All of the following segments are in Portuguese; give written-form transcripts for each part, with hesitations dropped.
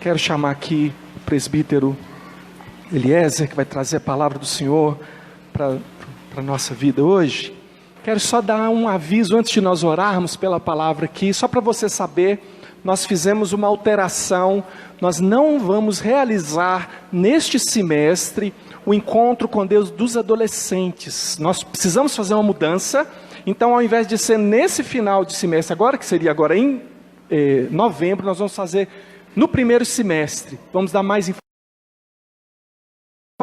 Quero chamar aqui o presbítero Eliezer, que vai trazer a palavra do Senhor para a nossa vida hoje. Quero só dar um aviso antes de nós orarmos pela palavra aqui, só para você saber, nós fizemos uma alteração, nós não vamos realizar neste semestre o encontro com Deus dos adolescentes. Nós precisamos fazer uma mudança, então ao invés de ser nesse final de semestre agora, que seria agora em novembro, nós vamos fazer no primeiro semestre. Vamos dar mais informações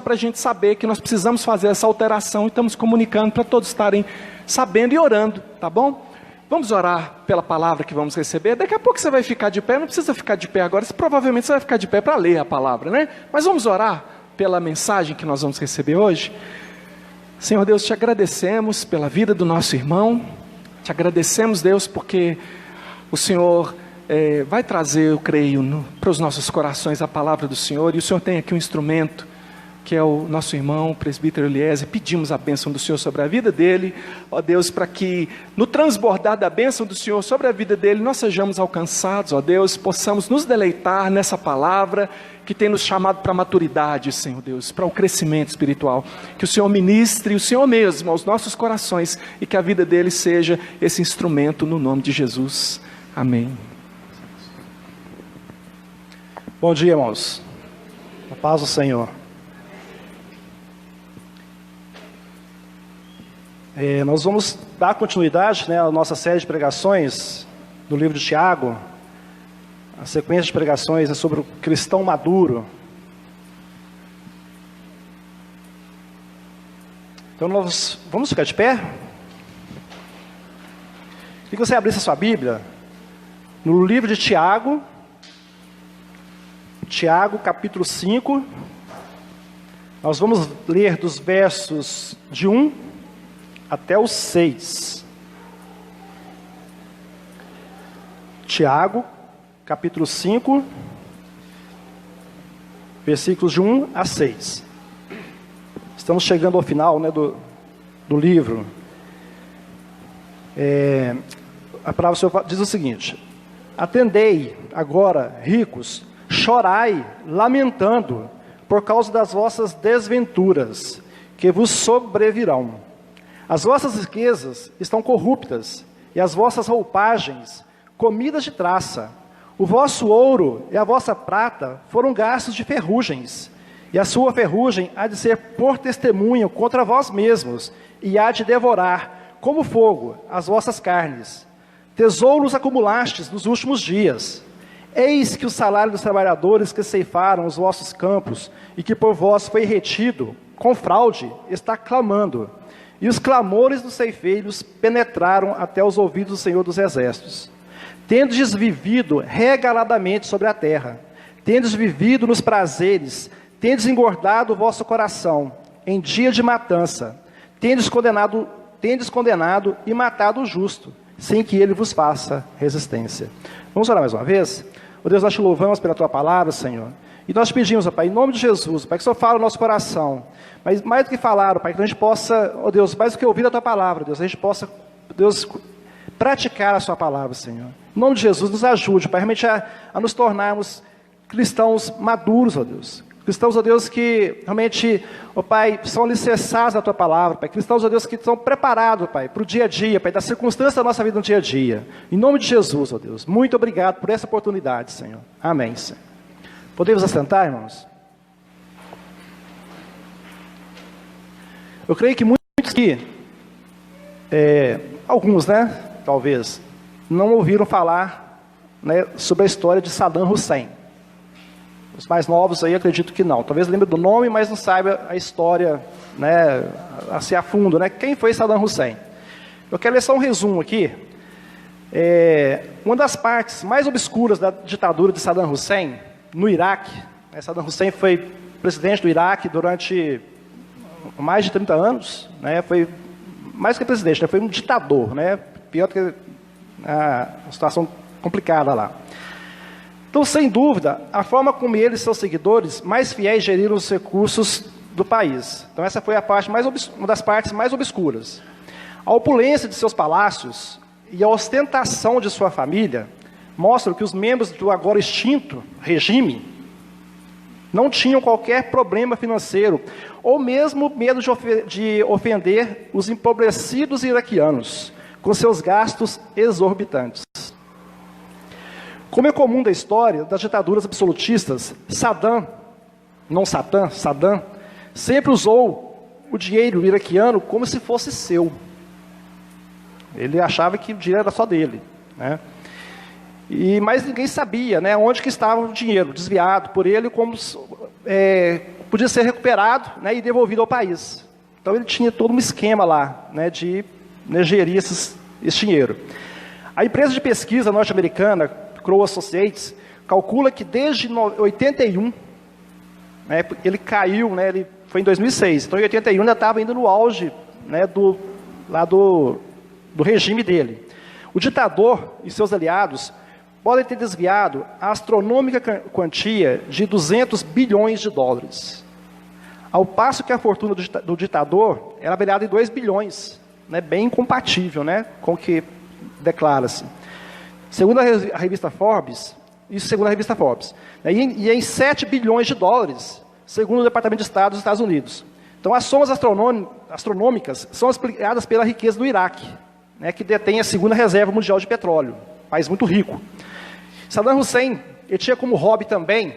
para a gente saber que nós precisamos fazer essa alteração e estamos comunicando para todos estarem sabendo e orando, tá bom? Vamos orar pela palavra que vamos receber. Daqui a pouco você vai ficar de pé, não precisa ficar de pé agora, provavelmente você vai ficar de pé para ler a palavra, né? Mas vamos orar pela mensagem que nós vamos receber hoje. Senhor Deus, te agradecemos pela vida do nosso irmão, te agradecemos, Deus, porque o Senhor vai trazer, eu creio, para os nossos corações a palavra do Senhor, e o Senhor tem aqui um instrumento, que é o nosso irmão, o presbítero Eliezer. Pedimos a bênção do Senhor sobre a vida dele, ó Deus, para que no transbordar da bênção do Senhor sobre a vida dele, nós sejamos alcançados, ó Deus, possamos nos deleitar nessa palavra, que tem nos chamado para a maturidade, Senhor Deus, para o crescimento espiritual, que o Senhor ministre, o Senhor mesmo, aos nossos corações, e que a vida dele seja esse instrumento, no nome de Jesus, amém. Bom dia, irmãos, a paz do Senhor. Nós vamos dar continuidade, à nossa série de pregações do livro de Tiago. A sequência de pregações é sobre o cristão maduro. Então nós vamos ficar de pé? Queria que você abrisse a sua Bíblia no livro de Tiago, capítulo 5. Nós vamos ler dos versos de 1 até o 6. Tiago, capítulo 5, versículos de 1 a 6. Estamos chegando ao final, do livro. A palavra do Senhor diz o seguinte: atendei agora, ricos, chorai, lamentando, por causa das vossas desventuras, que vos sobrevirão. As vossas riquezas estão corruptas, e as vossas roupagens, comidas de traça. O vosso ouro e a vossa prata foram gastos de ferrugens, e a sua ferrugem há de ser por testemunho contra vós mesmos, e há de devorar, como fogo, as vossas carnes. Tesouros acumulastes nos últimos dias. Eis que o salário dos trabalhadores que ceifaram os vossos campos, e que por vós foi retido, com fraude, está clamando. E os clamores dos ceifeiros penetraram até os ouvidos do Senhor dos Exércitos. Tendes vivido regaladamente sobre a terra, tendes vivido nos prazeres, tendes engordado o vosso coração, em dia de matança, tendes condenado e matado o justo, sem que ele vos faça resistência. Vamos orar mais uma vez? Ó Deus, nós te louvamos pela tua palavra, Senhor. E nós pedimos, ó Pai, em nome de Jesus, Pai, que o Senhor fale no nosso coração. Mas mais do que falar, ó Pai, que a gente possa, ó Deus, mais do que ouvir a tua palavra, Deus, a gente possa, Deus, praticar a sua palavra, Senhor. Em nome de Jesus, nos ajude, Pai, realmente a nos tornarmos cristãos maduros, ó Deus. Cristãos, ó Deus, que realmente, ó Pai, são alicerçados na tua palavra, Pai. Cristãos, ó Deus, que estão preparados, Pai, para o dia a dia, Pai, das circunstâncias da nossa vida no dia a dia. Em nome de Jesus, ó Deus, muito obrigado por essa oportunidade, Senhor. Amém, Senhor. Podemos assentar, irmãos? Eu creio que muitos aqui, alguns, talvez, não ouviram falar, sobre a história de Saddam Hussein. Os mais novos aí, acredito que não. Talvez lembre do nome, mas não saiba a história, assim a fundo, Quem foi Saddam Hussein? Eu quero ler só um resumo aqui. Uma das partes mais obscuras da ditadura de Saddam Hussein, no Iraque, Saddam Hussein foi presidente do Iraque durante mais de 30 anos, foi mais que presidente, foi um ditador, pior do que a situação complicada lá. Então, sem dúvida, a forma como ele e seus seguidores mais fiéis geriram os recursos do país. Então, essa foi uma das partes mais obscuras. A opulência de seus palácios e a ostentação de sua família mostram que os membros do agora extinto regime não tinham qualquer problema financeiro, ou mesmo medo de ofender os empobrecidos iraquianos, com seus gastos exorbitantes. Como é comum da história das ditaduras absolutistas, Saddam sempre usou o dinheiro iraquiano como se fosse seu. Ele achava que o dinheiro era só dele, né? Mas ninguém sabia, né, onde que estava o dinheiro desviado por ele, como podia ser recuperado, né, e devolvido ao país. Então ele tinha todo um esquema lá, né, de gerir esse dinheiro. A empresa de pesquisa norte-americana, Crowe Associates, calcula que desde 81, né, ele caiu, né, ele foi em 2006, então em 81 ainda estava indo no auge, né, do regime dele. O ditador e seus aliados podem ter desviado a astronômica quantia de 200 bilhões de dólares. Ao passo que a fortuna do ditador era avaliada em 2 bilhões, né, bem incompatível, né, com o que declara-se. Segundo a revista Forbes, né, e em 7 bilhões de dólares, segundo o Departamento de Estado dos Estados Unidos. Então, as somas astronômicas são explicadas pela riqueza do Iraque, né, que detém a segunda reserva mundial de petróleo, país muito rico. Saddam Hussein, ele tinha como hobby também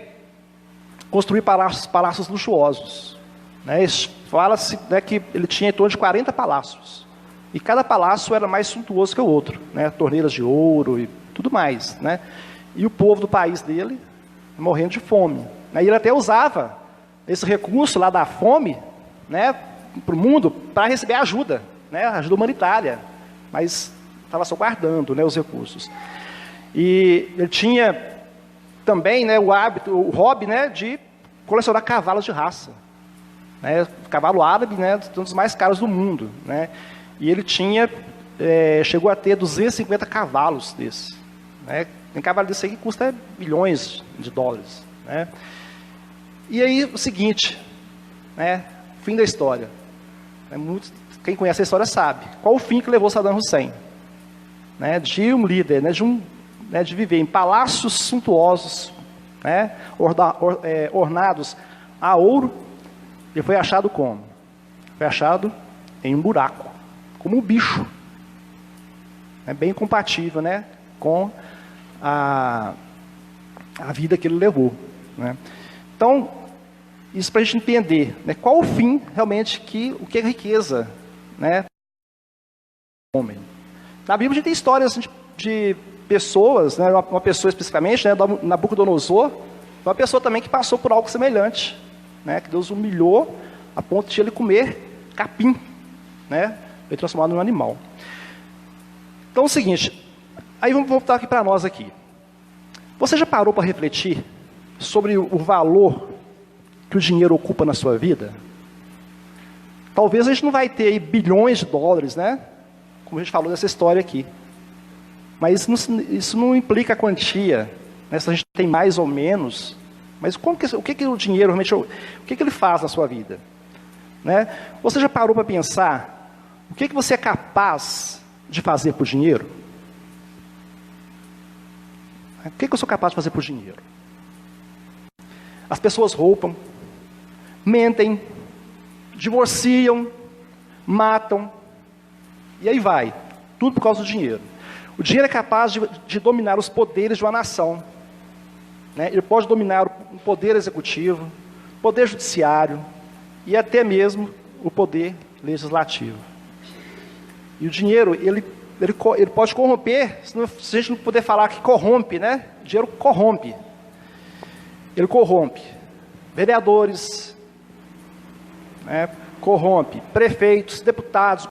construir palácios luxuosos, né? Fala-se, né, que ele tinha em torno de 40 palácios, e cada palácio era mais suntuoso que o outro, né? Torneiras de ouro e tudo mais, né? E o povo do país dele morrendo de fome, né? E ele até usava esse recurso lá da fome, né, para o mundo, para receber ajuda, né, ajuda humanitária, mas estava só guardando, né, os recursos. E ele tinha também, né, o hobby, né, de colecionar cavalos de raça, né, cavalo árabe, né, um dos mais caros do mundo, né, e ele chegou a ter 250 cavalos desses, né, tem cavalo desse aí que custa bilhões de dólares, né. E aí o seguinte, né, fim da história, quem conhece a história sabe, qual o fim que levou Saddam Hussein, né, de um líder, né, de viver em palácios suntuosos, né, ornados a ouro. Ele foi achado como? Foi achado em um buraco, como um bicho. É bem compatível, né, com a vida que ele levou, né. Então, isso para a gente entender, né, qual o fim realmente o que é riqueza, né, homem. Na Bíblia a gente tem histórias de pessoas, né, uma pessoa especificamente, né, Nabucodonosor, uma pessoa também que passou por algo semelhante, né, que Deus humilhou a ponto de ele comer capim, né, foi transformado num animal. Então é o seguinte, aí vamos voltar aqui para nós aqui. Você já parou para refletir sobre o valor que o dinheiro ocupa na sua vida? Talvez a gente não vai ter aí bilhões de dólares, né, como a gente falou dessa história aqui. Mas isso não implica a quantia, né? Se a gente tem mais ou menos, mas o que o dinheiro realmente, o que ele faz na sua vida, né? Você já parou para pensar o que você é capaz de fazer por dinheiro? O que eu sou capaz de fazer por dinheiro? As pessoas roubam, mentem, divorciam, matam, e aí vai, tudo por causa do dinheiro. O dinheiro é capaz de dominar os poderes de uma nação, né? Ele pode dominar o poder executivo, o poder judiciário e até mesmo o poder legislativo. E o dinheiro, ele pode corromper, se a gente não puder falar que corrompe, né? O dinheiro corrompe. Ele corrompe vereadores, né? Corrompe prefeitos, deputados,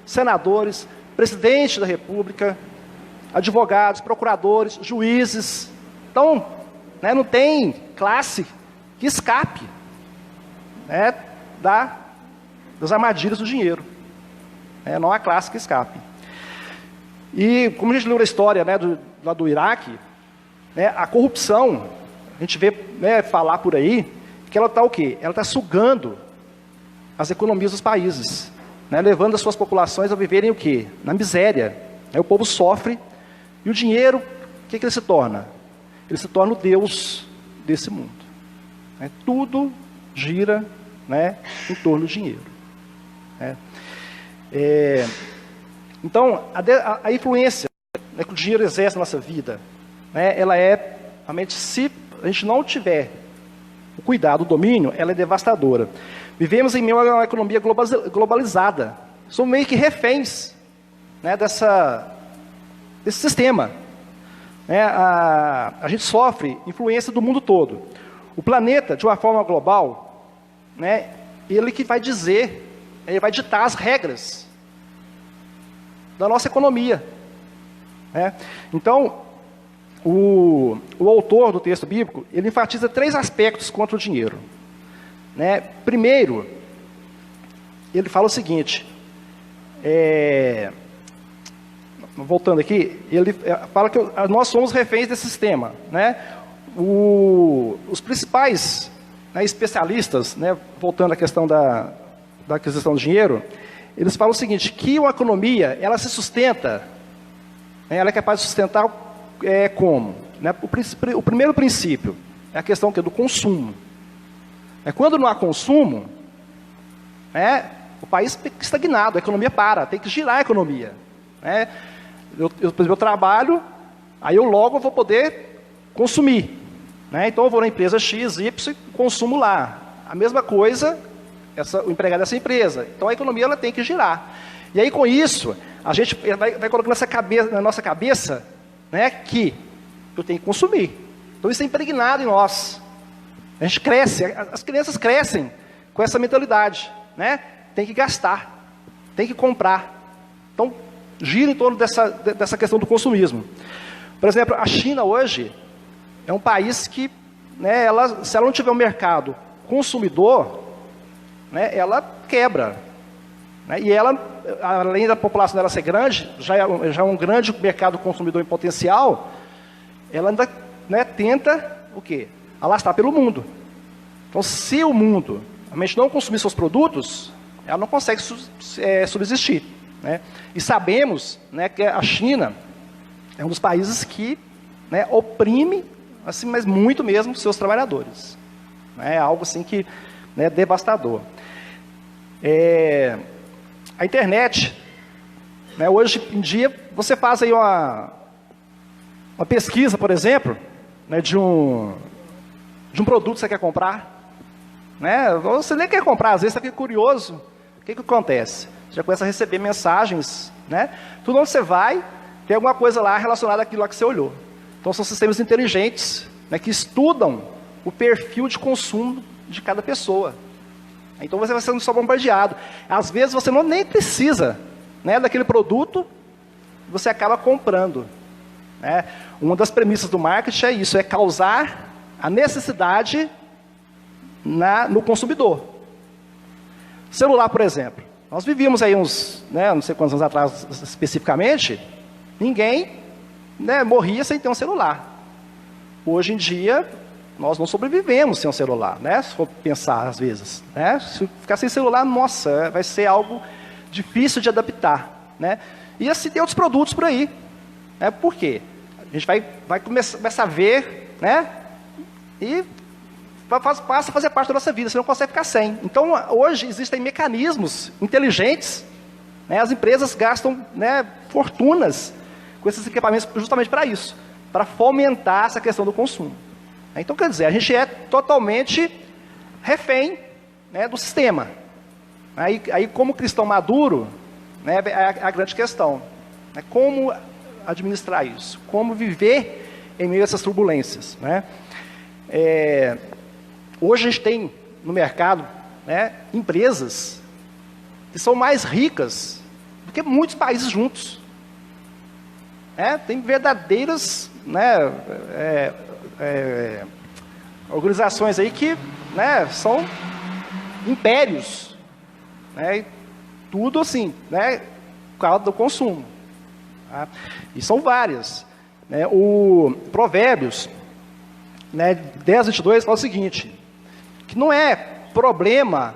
senadores, presidente da República, advogados, procuradores, juízes. Então, né, não tem classe que escape, né, das armadilhas do dinheiro. Não há classe que escape. E como a gente leu a história, né, lá do Iraque, né, a corrupção, a gente vê, né, falar por aí, que ela está o quê? Ela está sugando as economias dos países, né, levando as suas populações a viverem o quê? Na miséria. O povo sofre, e o dinheiro, o que ele se torna? Ele se torna o Deus desse mundo. né? Tudo gira, né, em torno do dinheiro. Né? Então, a influência, né, que o dinheiro exerce na nossa vida, né, ela é, realmente, se a gente não tiver o cuidado, o domínio, ela é devastadora. Vivemos em meio a uma economia globalizada. Somos meio que reféns, né, desse sistema. Né? A gente sofre influência do mundo todo. O planeta, de uma forma global, né, ele que vai dizer, ele vai ditar as regras da nossa economia. Né? Então, o autor do texto bíblico, ele enfatiza 3 aspectos contra o dinheiro. Né? Primeiro, ele fala o seguinte, voltando aqui, ele fala que nós somos reféns desse sistema. Né? Os principais, né, especialistas, né, voltando à questão da aquisição do dinheiro, eles falam o seguinte, que uma economia, ela se sustenta, né, ela é capaz de sustentar como? Né? O primeiro princípio é a questão do consumo. Quando não há consumo, né, o país fica estagnado, a economia para, tem que girar a economia. Né? Por exemplo, eu trabalho, aí eu logo vou poder consumir. Né? Então eu vou na empresa X, Y, consumo lá. A mesma coisa, o empregado dessa empresa. Então a economia ela tem que girar. E aí com isso, a gente vai colocando na nossa cabeça, né, que eu tenho que consumir. Então isso é impregnado em nós. A gente cresce, as crianças crescem com essa mentalidade. Né? Tem que gastar, tem que comprar. Então gira em torno dessa questão do consumismo. Por exemplo, a China hoje é um país que, né, se ela não tiver um mercado consumidor, né, ela quebra. Né, e ela, além da população dela ser grande, já é um grande mercado consumidor em potencial, ela ainda, né, tenta o quê? Alastrar pelo mundo. Então, se o mundo realmente não consumir seus produtos, ela não consegue subsistir. Né? E sabemos, né, que a China é um dos países que, né, oprime, assim, mas muito mesmo, seus trabalhadores. É algo assim que, né, é devastador. A internet, né, hoje em dia, você faz aí uma pesquisa, por exemplo, né, de um produto que você quer comprar. Né? Você nem quer comprar, às vezes você fica curioso. O que acontece? Você já começa a receber mensagens, né? Tudo onde você vai, tem alguma coisa lá relacionada àquilo lá que você olhou. Então são sistemas inteligentes, né, que estudam o perfil de consumo de cada pessoa. Então você vai sendo só bombardeado. Às vezes você nem precisa, né, daquele produto, você acaba comprando. Né? Uma das premissas do marketing é isso, é causar a necessidade no consumidor. Celular, por exemplo. Nós vivíamos aí né, não sei quantos anos atrás especificamente, ninguém, né, morria sem ter um celular. Hoje em dia, nós não sobrevivemos sem um celular, né, se for pensar às vezes. Né? Se ficar sem celular, nossa, vai ser algo difícil de adaptar. Né? E assim tem outros produtos por aí. Né? Por quê? A gente vai começar a ver, né, e passa a fazer parte da nossa vida, você não consegue ficar sem. Então, hoje existem mecanismos inteligentes, né, as empresas gastam, né, fortunas com esses equipamentos justamente para isso, para fomentar essa questão do consumo. Então, quer dizer, a gente é totalmente refém, né, do sistema. Aí como cristão maduro, né, é a grande questão. Né, como administrar isso? Como viver em meio a essas turbulências? Né? Hoje a gente tem no mercado, né, empresas que são mais ricas do que muitos países juntos. Tem verdadeiras, né, organizações aí que, né, são impérios. Né, tudo assim, né, por causa do consumo. Tá? E são várias. Né, o Provérbios, né, 10:22 fala o seguinte, que não é problema,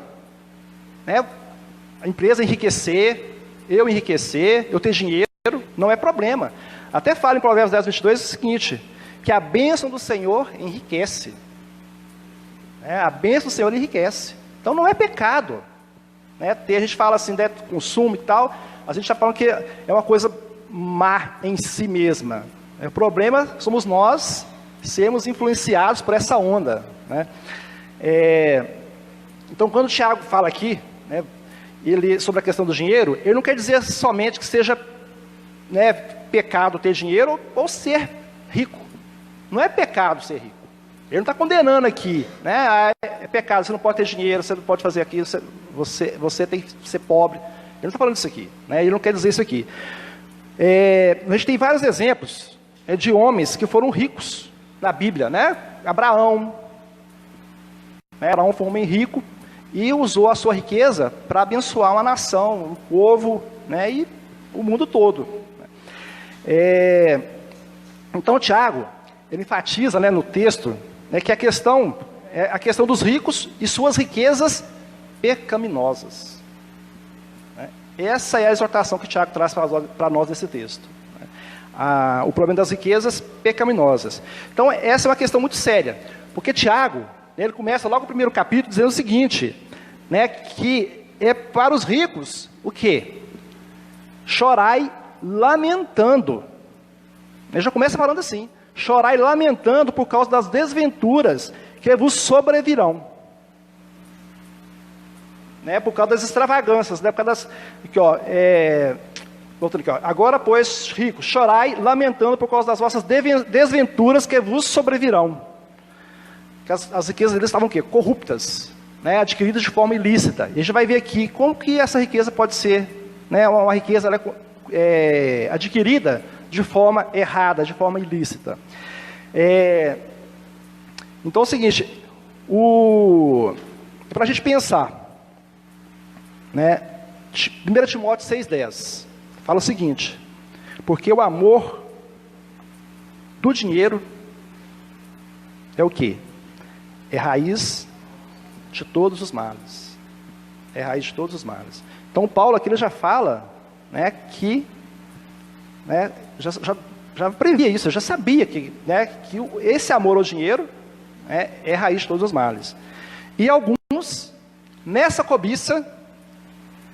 né, a empresa enriquecer, eu ter dinheiro, não é problema. Até fala em Provérbios 10:22 o seguinte, que a bênção do Senhor enriquece. A bênção do Senhor enriquece. Então não é pecado. A gente fala assim, consumo e tal, a gente está falando que é uma coisa má em si mesma. O problema somos nós sermos influenciados por essa onda. Então, quando o Tiago fala aqui, sobre a questão do dinheiro, ele não quer dizer somente que seja pecado ter dinheiro ou ser rico. Não é pecado ser rico. Ele não está condenando aqui, é pecado, você não pode ter dinheiro, você não pode fazer aquilo, você tem que ser pobre. Ele não está falando isso aqui, ele não quer dizer isso aqui. A gente tem vários exemplos de homens que foram ricos na Bíblia, Abraão. Abraão foi um homem rico e usou a sua riqueza para abençoar uma nação, um povo, e o mundo todo. Então, Tiago, ele enfatiza no texto que a questão dos ricos e suas riquezas pecaminosas. Essa é a exortação que Tiago traz para nós nesse texto. O problema das riquezas pecaminosas. Então, essa é uma questão muito séria, porque Tiago, ele começa logo no primeiro capítulo dizendo o seguinte, que é para os ricos, o quê? Chorai lamentando. Ele já começa falando assim, chorai lamentando por causa das desventuras que vos sobrevirão. Por causa das extravagâncias, por causa das... Aqui, voltando aqui, agora, pois, ricos, chorai lamentando por causa das vossas desventuras que vos sobrevirão. As riquezas deles estavam o quê? Corruptas, adquiridas de forma ilícita. E a gente vai ver aqui como que essa riqueza pode ser, uma riqueza adquirida de forma errada, de forma ilícita. Então é o seguinte, para a gente pensar, 1 Timóteo 6,10 fala o seguinte, porque o amor do dinheiro é o quê? É raiz de todos os males. É raiz de todos os males. Então Paulo aqui ele já fala que já previa isso, eu já sabia que esse amor ao dinheiro é raiz de todos os males. E alguns, nessa cobiça,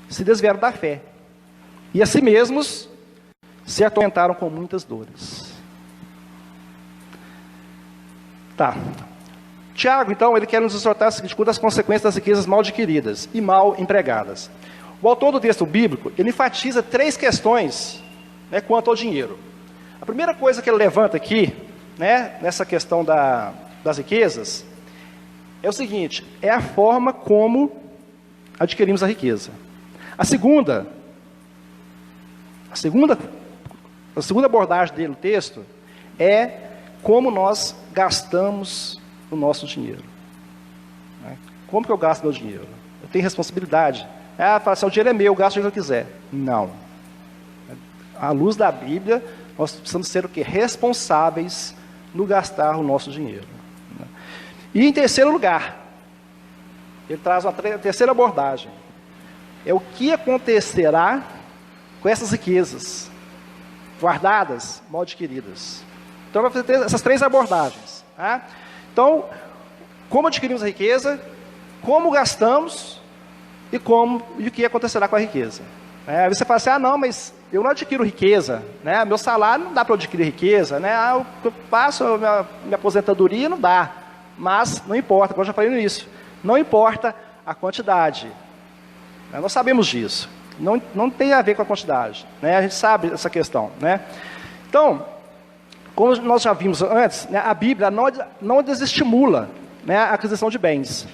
se desviaram da fé. E a si mesmos se atormentaram com muitas dores. Tiago, então, ele quer nos exortar quanto às consequências das riquezas mal adquiridas e mal empregadas. O autor do texto bíblico, ele enfatiza 3 questões quanto ao dinheiro. A primeira coisa que ele levanta aqui, nessa questão das riquezas, é o seguinte, é a forma como adquirimos a riqueza. A segunda abordagem dele no texto é como nós gastamos o nosso dinheiro. Como que eu gasto meu dinheiro? Eu tenho responsabilidade. Fala assim, o dinheiro é meu, eu gasto o que eu quiser. Não. À luz da Bíblia, nós precisamos ser o quê? Responsáveis no gastar o nosso dinheiro. E em terceiro lugar, ele traz uma terceira abordagem. É o que acontecerá com essas riquezas guardadas, mal adquiridas. Então, vai ter essas 3 abordagens. Então, como adquirimos a riqueza, como gastamos e o que acontecerá com a riqueza. Aí você fala assim, não, mas eu não adquiro riqueza, meu salário não dá para eu adquirir riqueza, eu passo a minha aposentadoria não dá, mas não importa, como eu já falei no início, não importa a quantidade, nós sabemos disso, não tem a ver com a quantidade, a gente sabe essa questão, Então, como nós já vimos antes, a Bíblia não desestimula a aquisição de bens.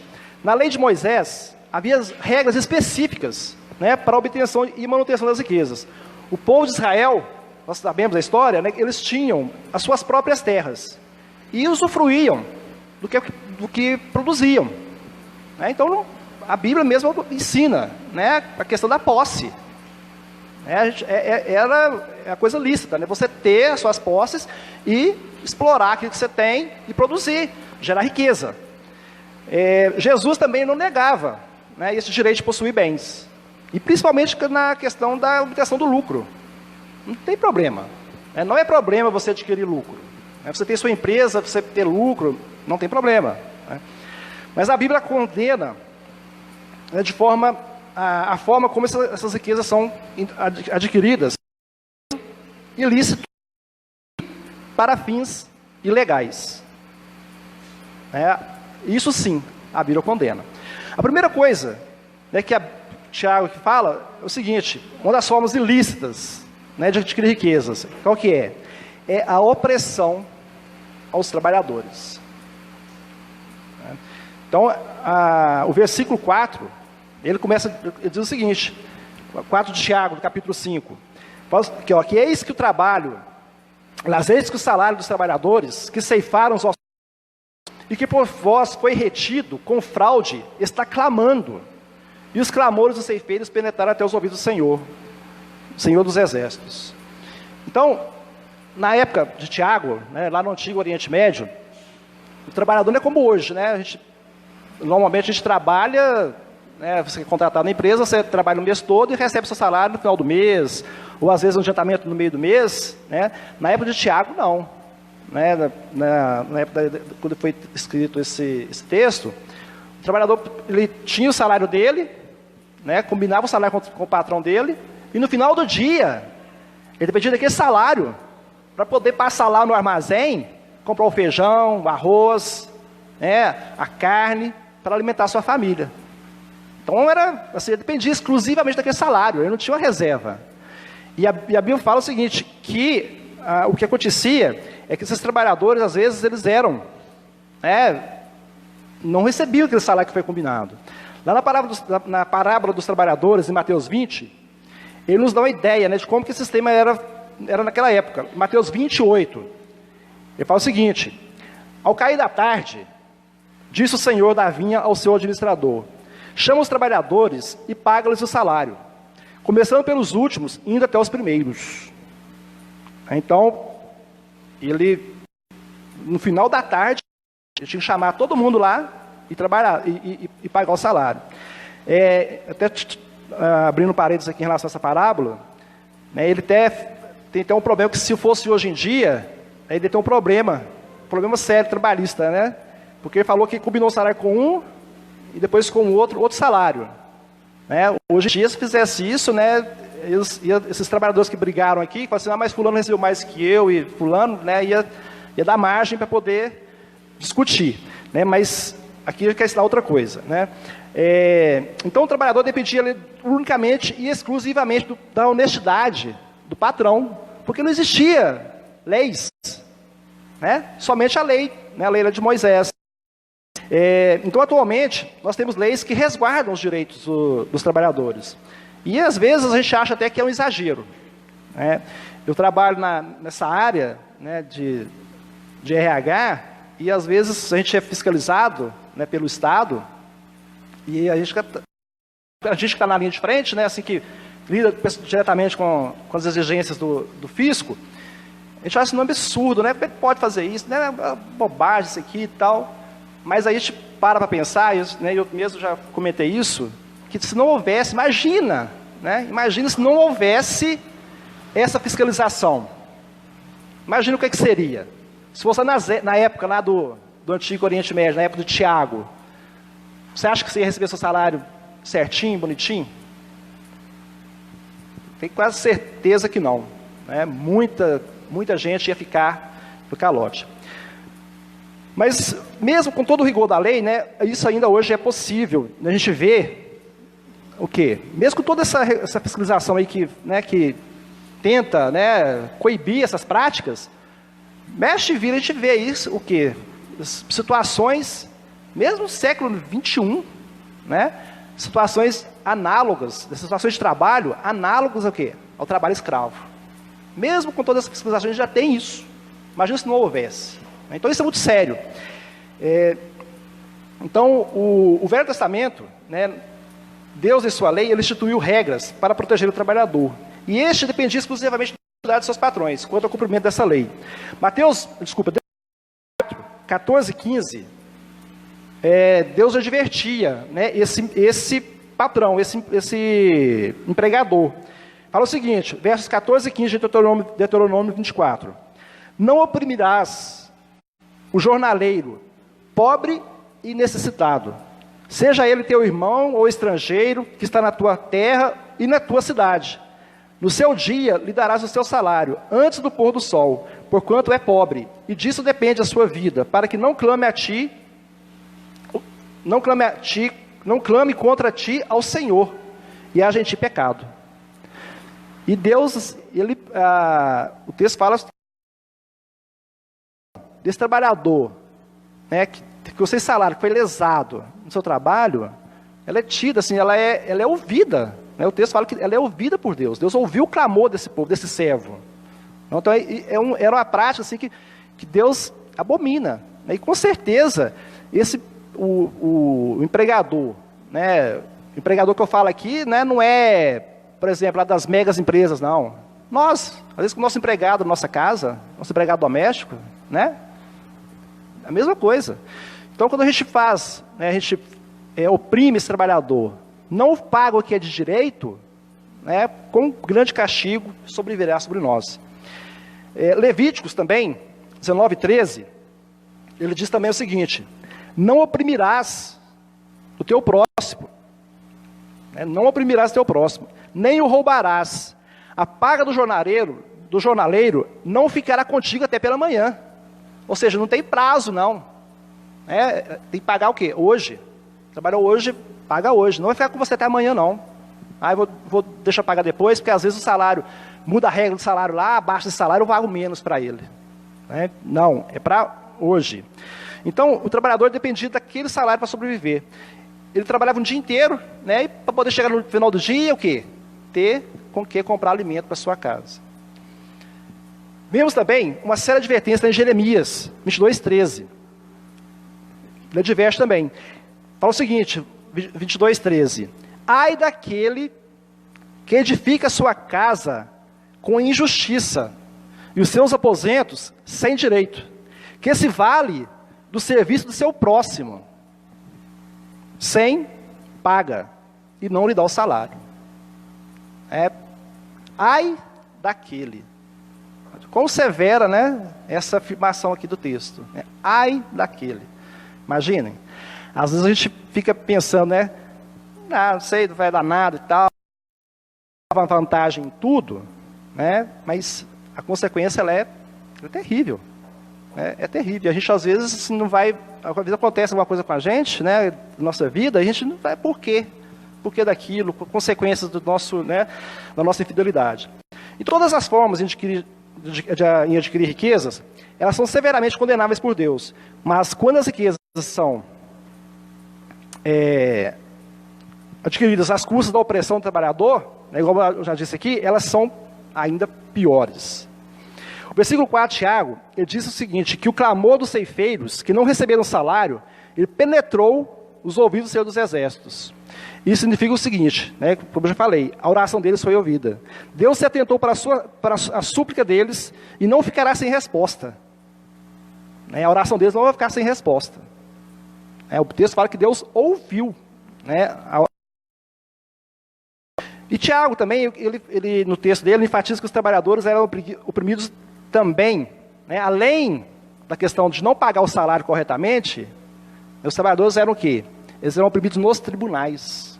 Na lei de Moisés, havia regras específicas para a obtenção e manutenção das riquezas. O povo de Israel, nós sabemos a história, eles tinham as suas próprias terras e usufruíam do que produziam. Então, a Bíblia mesmo ensina a questão da posse. Era a coisa lícita, você ter as suas posses e explorar aquilo que você tem e produzir, gerar riqueza. Jesus também não negava esse direito de possuir bens, e principalmente na questão da obtenção do lucro. Não tem problema, não é problema você adquirir lucro, você ter sua empresa, você ter lucro, não tem problema. Mas a Bíblia condena, né, de forma a forma como essas riquezas são adquiridas ilícito para fins ilegais. Isso sim, a Bíblia condena. A primeira coisa, né, que Tiago que fala é o seguinte: uma das formas ilícitas, né, de adquirir riquezas, qual que é? É a opressão aos trabalhadores. Então, o versículo 4, ele diz o seguinte, 4 de Tiago, do capítulo 5, fala que eis que o trabalho, eis que o salário dos trabalhadores, que ceifaram os vossos, e que por vós foi retido com fraude, está clamando, e os clamores dos ceifeiros penetraram até os ouvidos do Senhor dos exércitos. Então, na época de Tiago, né, lá no Antigo Oriente Médio, o trabalhador não é como hoje, né? Normalmente a gente trabalha, né, você é contratado na empresa, você trabalha o mês todo e recebe seu salário no final do mês, ou às vezes um adiantamento no meio do mês, né? Na época de Tiago, não. Né? Na época, quando foi escrito esse texto, o trabalhador ele tinha o salário dele, né, combinava o salário com o patrão dele, e no final do dia, ele dependia daquele salário para poder passar lá no armazém, comprar o feijão, o arroz, né, a carne, para alimentar a sua família. Então era, assim, ele dependia exclusivamente daquele salário, ele não tinha uma reserva. E a Bíblia fala o seguinte, que o que acontecia é que esses trabalhadores, às vezes, eles não recebiam aquele salário que foi combinado. Lá na parábola dos trabalhadores, em Mateus 20, ele nos dá uma ideia, né, de como que esse sistema era naquela época. Em Mateus 28, ele fala o seguinte: ao cair da tarde, disse o senhor da vinha ao seu administrador: chama os trabalhadores e paga-lhes o salário, começando pelos últimos, indo até os primeiros. Então, ele, no final da tarde, ele tinha que chamar todo mundo lá e trabalhar, e pagar o salário. Até abrindo parênteses aqui em relação a essa parábola, né, ele tem um problema que, se fosse hoje em dia, ele tem um problema sério trabalhista, né? Porque ele falou que combinou o salário com um e depois com o outro salário. Né? Hoje em dia, se fizesse isso, né, esses trabalhadores que brigaram aqui, falaram assim: mas fulano recebeu mais que eu, e fulano, né, ia dar margem para poder discutir. Né? Mas aqui quer ensinar outra coisa. Né? Então o trabalhador dependia unicamente e exclusivamente da honestidade do patrão, porque não existia leis, né? Somente a lei, né? A lei era de Moisés. Então, atualmente, nós temos leis que resguardam os direitos dos trabalhadores. E, às vezes, a gente acha até que é um exagero. Né? Eu trabalho nessa área, né, de RH, e, às vezes, a gente é fiscalizado, né, pelo Estado, e a gente que está na linha de frente, né, assim, que lida diretamente com as exigências do fisco, a gente acha um absurdo, né? Como é que pode fazer isso? Né? É bobagem isso aqui e tal. Mas aí a gente para pensar, né, eu mesmo já comentei isso, que se não houvesse, imagina se não houvesse essa fiscalização. Imagina o que seria. Se fosse na época lá do Antigo Oriente Médio, na época de Tiago, você acha que você ia receber seu salário certinho, bonitinho? Tenho quase certeza que não. Né? Muita gente ia ficar no calote. Mas, mesmo com todo o rigor da lei, né, isso ainda hoje é possível. A gente vê o quê? Mesmo com toda essa fiscalização aí que tenta, né, coibir essas práticas, mexe e vira, a gente vê isso, o quê? Situações, mesmo no século XXI, né, situações análogas, situações de trabalho análogas ao quê? Ao trabalho escravo. Mesmo com todas as fiscalizações, a gente já tem isso. Imagina se não houvesse. Então isso é muito sério. Então o Velho Testamento, né, Deus em sua lei, ele instituiu regras para proteger o trabalhador. E este dependia exclusivamente da autoridade de seus patrões, quanto ao cumprimento dessa lei. Mateus 14:15, Deus advertia, né, esse patrão, esse empregador. Fala o seguinte, versos 14 e 15 de Deuteronômio 24. Não oprimirás o jornaleiro, pobre e necessitado. Seja ele teu irmão ou estrangeiro, que está na tua terra e na tua cidade. No seu dia lhe darás o seu salário, antes do pôr do sol, porquanto é pobre, e disso depende a sua vida, para que não clame contra ti ao Senhor, e haja em ti pecado. E Deus, o texto fala desse trabalhador, né, que o seu salário foi lesado no seu trabalho, ela é tida assim, ela é ouvida, né? O texto fala que ela é ouvida por Deus. Deus ouviu o clamor desse povo, desse servo. Então era uma prática assim que Deus abomina, né? E com certeza o empregador, né? O empregador que eu falo aqui, né, não é, por exemplo, lá das megas empresas, não. Nós, às vezes, com o nosso empregado na nossa casa, nosso empregado doméstico, né? A mesma coisa. Então, quando a gente faz, né, a gente oprime esse trabalhador, não paga o que é de direito, né, com grande castigo sobrevirá sobre nós. Levíticos também, 19:13, ele diz também o seguinte: não oprimirás o teu próximo, né, não oprimirás o teu próximo, nem o roubarás. A paga do jornaleiro não ficará contigo até pela manhã. Ou seja, não tem prazo, não. Tem que pagar o quê? Hoje. Trabalhou hoje, paga hoje. Não vai ficar com você até amanhã, não. Eu vou deixar pagar depois, porque às vezes o salário, muda a regra do salário lá, abaixo desse salário eu pago menos para ele. Não, é para hoje. Então, o trabalhador dependia daquele salário para sobreviver. Ele trabalhava um dia inteiro, né, e para poder chegar no final do dia, o quê? Ter com que comprar alimento para sua casa. Vemos também uma séria advertência em Jeremias 22:13. Ele adverte também. Fala o seguinte, 22:13. Ai daquele que edifica a sua casa com injustiça e os seus aposentos sem direito, que se vale do serviço do seu próximo, sem paga, e não lhe dá o salário. Ai daquele. Quão severa, né, essa afirmação aqui do texto. Ai daquele. Imaginem. Às vezes a gente fica pensando, né, não sei, não vai dar nada e tal, vantagem em tudo, né, mas a consequência ela é terrível. É terrível. A gente às vezes não vai, às vezes acontece alguma coisa com a gente, né, na nossa vida, a gente não vai por quê? Por que daquilo? Consequências do nosso, né, da nossa infidelidade. E todas as formas em adquirir riquezas, elas são severamente condenáveis por Deus. Mas quando as riquezas são adquiridas às custas da opressão do trabalhador, né, igual eu já disse aqui, elas são ainda piores. O versículo 4 de Tiago, ele diz o seguinte, que o clamor dos ceifeiros, que não receberam salário, ele penetrou os ouvidos do Senhor dos Exércitos. Isso significa o seguinte, né, como eu já falei, a oração deles foi ouvida. Deus se atentou para a súplica deles e não ficará sem resposta. A oração deles não vai ficar sem resposta. O texto fala que Deus ouviu. E Tiago também, ele, no texto dele, enfatiza que os trabalhadores eram oprimidos também. Além da questão de não pagar o salário corretamente, os trabalhadores eram o quê? Eles eram oprimidos nos tribunais.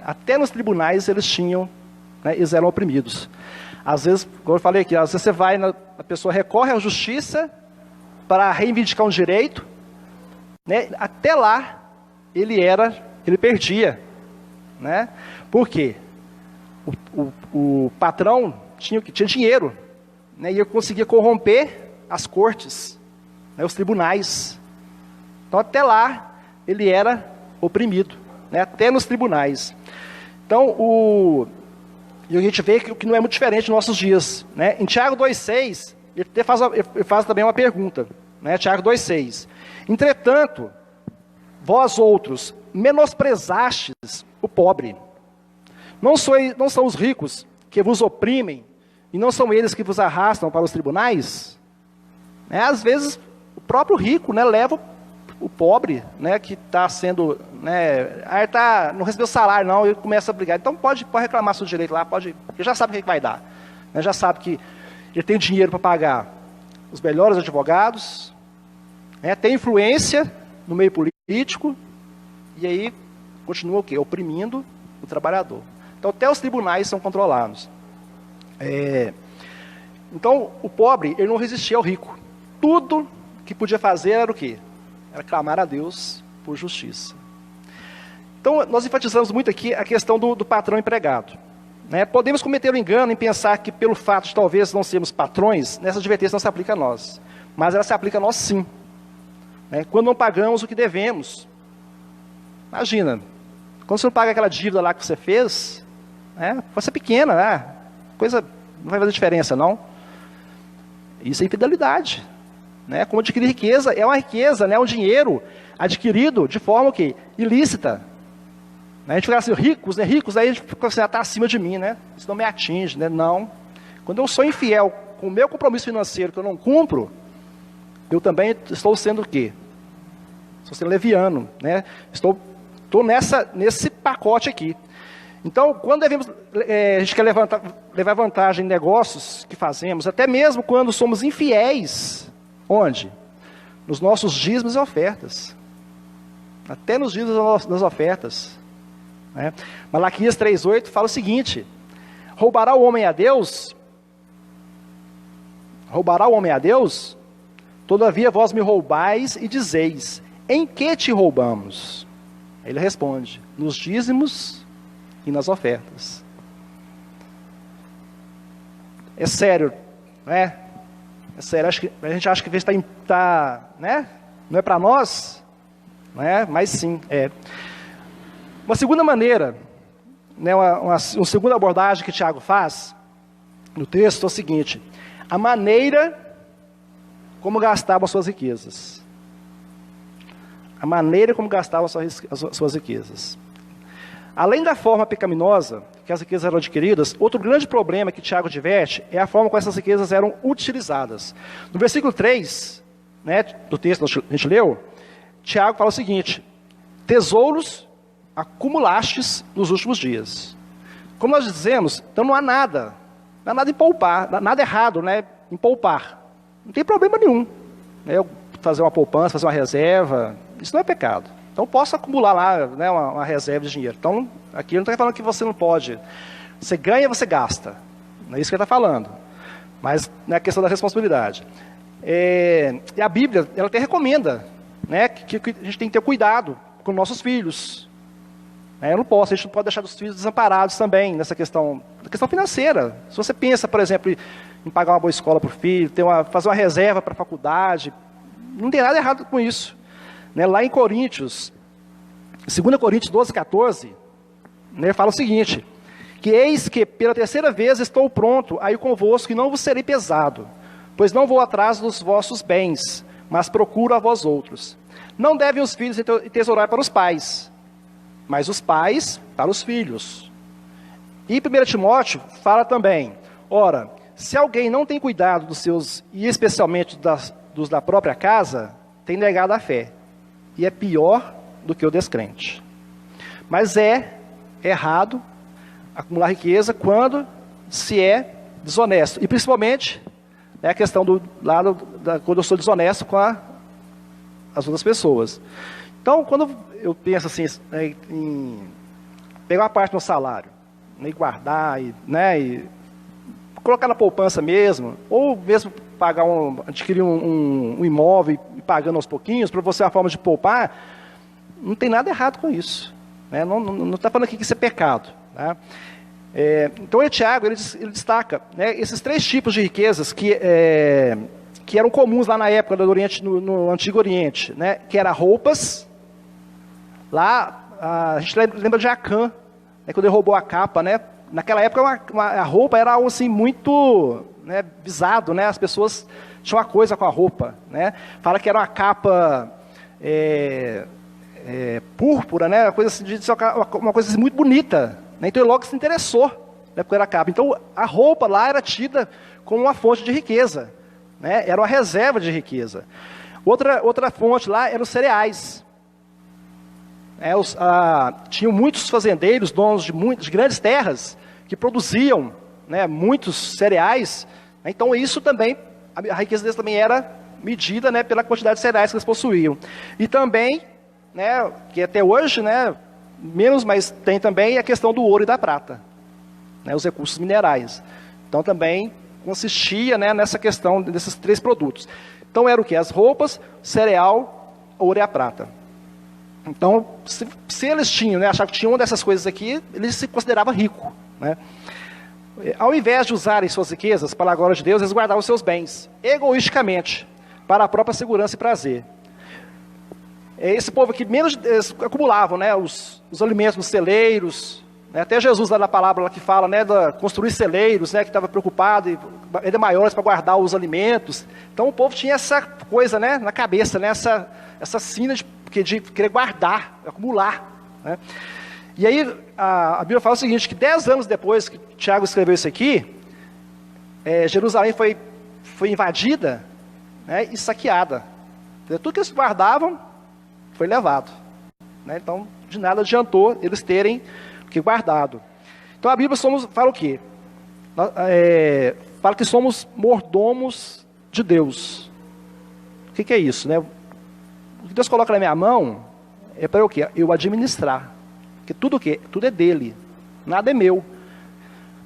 Até nos tribunais eles eram oprimidos. Às vezes, como eu falei aqui, às vezes você vai, a pessoa recorre à justiça para reivindicar um direito, até lá ele perdia. Por quê? O patrão tinha dinheiro, e ele conseguia corromper as cortes, os tribunais. Então até lá ele era oprimido, até nos tribunais. Então e a gente vê que não é muito diferente nos nossos dias. Em Tiago 2,6, ele faz também uma pergunta. Tiago 2,6. Entretanto, vós outros menosprezastes o pobre. Não são os ricos que vos oprimem, e não são eles que vos arrastam para os tribunais? Às vezes, o próprio rico leva o pobre, que está sendo, não recebeu salário não, ele começa a brigar. Então pode reclamar seu direito lá, ele já sabe o que vai dar. Já sabe que ele tem dinheiro para pagar os melhores advogados, tem influência, no meio político, e aí continua o quê? Oprimindo o trabalhador. Então até os tribunais são controlados. Então o pobre, ele não resistia ao rico. Tudo que podia fazer era o quê? Era clamar a Deus por justiça. Então nós enfatizamos muito aqui a questão do patrão empregado. Podemos cometer o engano em pensar que pelo fato de talvez não sermos patrões, nessa advertência não se aplica a nós. Mas ela se aplica a nós sim. Quando não pagamos o que devemos. Imagina, quando você não paga aquela dívida lá que você fez, pode ser pequena, coisa não vai fazer diferença não. Isso é infidelidade. Como adquirir riqueza, é uma riqueza, um dinheiro adquirido de forma ilícita. A gente fica assim, ricos, ricos, aí a gente fica assim, está acima de mim, isso não me atinge, Não. Quando eu sou infiel com o meu compromisso financeiro que eu não cumpro, eu também estou sendo o quê? Estou sendo leviano, Estou nesse pacote aqui. Então, quando a gente quer levar vantagem em negócios que fazemos, até mesmo quando somos infiéis, onde? Nos nossos dízimos e ofertas. Até nos dízimos das ofertas. Malaquias 3,8 fala o seguinte: roubará o homem a Deus? Roubará o homem a Deus? Todavia vós me roubais e dizeis: em que te roubamos? Ele responde: nos dízimos e nas ofertas. É sério, É sério, a gente acha que está, não é para nós, mas sim, é. Uma segunda maneira, uma segunda abordagem que Tiago faz no texto é o seguinte: a maneira como gastavam suas riquezas. A maneira como gastavam as suas riquezas. Além da forma pecaminosa que as riquezas eram adquiridas, outro grande problema que Tiago adverte é a forma como essas riquezas eram utilizadas. No versículo 3, do texto que a gente leu, Tiago fala o seguinte: tesouros acumulastes nos últimos dias. Como nós dizemos, então não há nada em poupar, nada errado, em poupar. Não tem problema nenhum. Eu fazer uma poupança, fazer uma reserva, isso não é pecado. Então eu posso acumular lá, uma reserva de dinheiro. Então aqui ele não está falando que você não pode. Você ganha, você gasta. Não é isso que ele está falando. Mas é a questão da responsabilidade. E a Bíblia, ela até recomenda, que a gente tem que ter cuidado com nossos filhos. A gente não pode deixar os filhos desamparados também nessa questão financeira. Se você pensa, por exemplo, em pagar uma boa escola para o filho, fazer uma reserva para a faculdade, não tem nada errado com isso. Lá em Coríntios, 2 Coríntios 12:14, fala o seguinte: que eis que pela terceira vez estou pronto a ir convosco e não vos serei pesado, pois não vou atrás dos vossos bens, mas procuro a vós outros. Não devem os filhos entesourar para os pais, mas os pais para os filhos. E 1 Timóteo fala também: ora, se alguém não tem cuidado dos seus, e especialmente dos da própria casa, tem negado a fé, e é pior do que o descrente. Mas é errado acumular riqueza quando se é desonesto, e principalmente a questão quando eu sou desonesto com as outras pessoas. Então, quando eu penso assim, em pegar uma parte do meu salário, e guardar, e colocar na poupança mesmo, ou mesmo adquirir um imóvel e pagando aos pouquinhos, para você uma forma de poupar, não tem nada errado com isso. Não está falando aqui que isso é pecado. Então o Tiago ele destaca esses 3 tipos de riquezas que eram comuns lá na época do Oriente, no Antigo Oriente, que eram roupas. Lá a gente lembra de Acã, quando ele roubou a capa, naquela época a roupa era algo assim muito visado, as pessoas tinham uma coisa com a roupa, fala que era uma capa púrpura, uma coisa assim, uma coisa assim, muito bonita, então ele logo se interessou, porque era a capa. Então a roupa lá era tida como uma fonte de riqueza, era uma reserva de riqueza. Outra fonte lá eram os cereais. Tinham muitos fazendeiros, donos de grandes terras, que produziam muitos cereais. Então isso também, a riqueza deles também era medida, né, pela quantidade de cereais que eles possuíam. E também, né, que até hoje, né, menos, mas tem também a questão do ouro e da prata, né, os recursos minerais. Então também consistia, né, nessa questão desses 3 produtos. Então era o que? As roupas, cereal, ouro e a prata. Então, se eles tinham, né, achavam que tinham uma dessas coisas aqui, eles se consideravam ricos, né? Ao invés de usarem suas riquezas para a glória de Deus, eles guardavam seus bens, egoisticamente, para a própria segurança e prazer. Esse povo aqui, menos eles acumulavam, né, os alimentos nos celeiros, né, até Jesus, lá na palavra lá que fala, né, de construir celeiros, né, que estava preocupado, e ainda maiores para guardar os alimentos. Então o povo tinha essa coisa, né, na cabeça, né, essa sina de querer guardar, acumular, né? E aí a Bíblia fala o seguinte, que 10 anos depois que Tiago escreveu isso aqui, Jerusalém foi invadida, né, e saqueada. Tudo que eles guardavam foi levado, né? Então, de nada adiantou eles terem o que guardado. Então, a Bíblia fala o quê? Fala que somos mordomos de Deus. O que é isso, né? O que Deus coloca na minha mão é para o quê? Eu administrar. Porque tudo o quê? Tudo é dele. Nada é meu.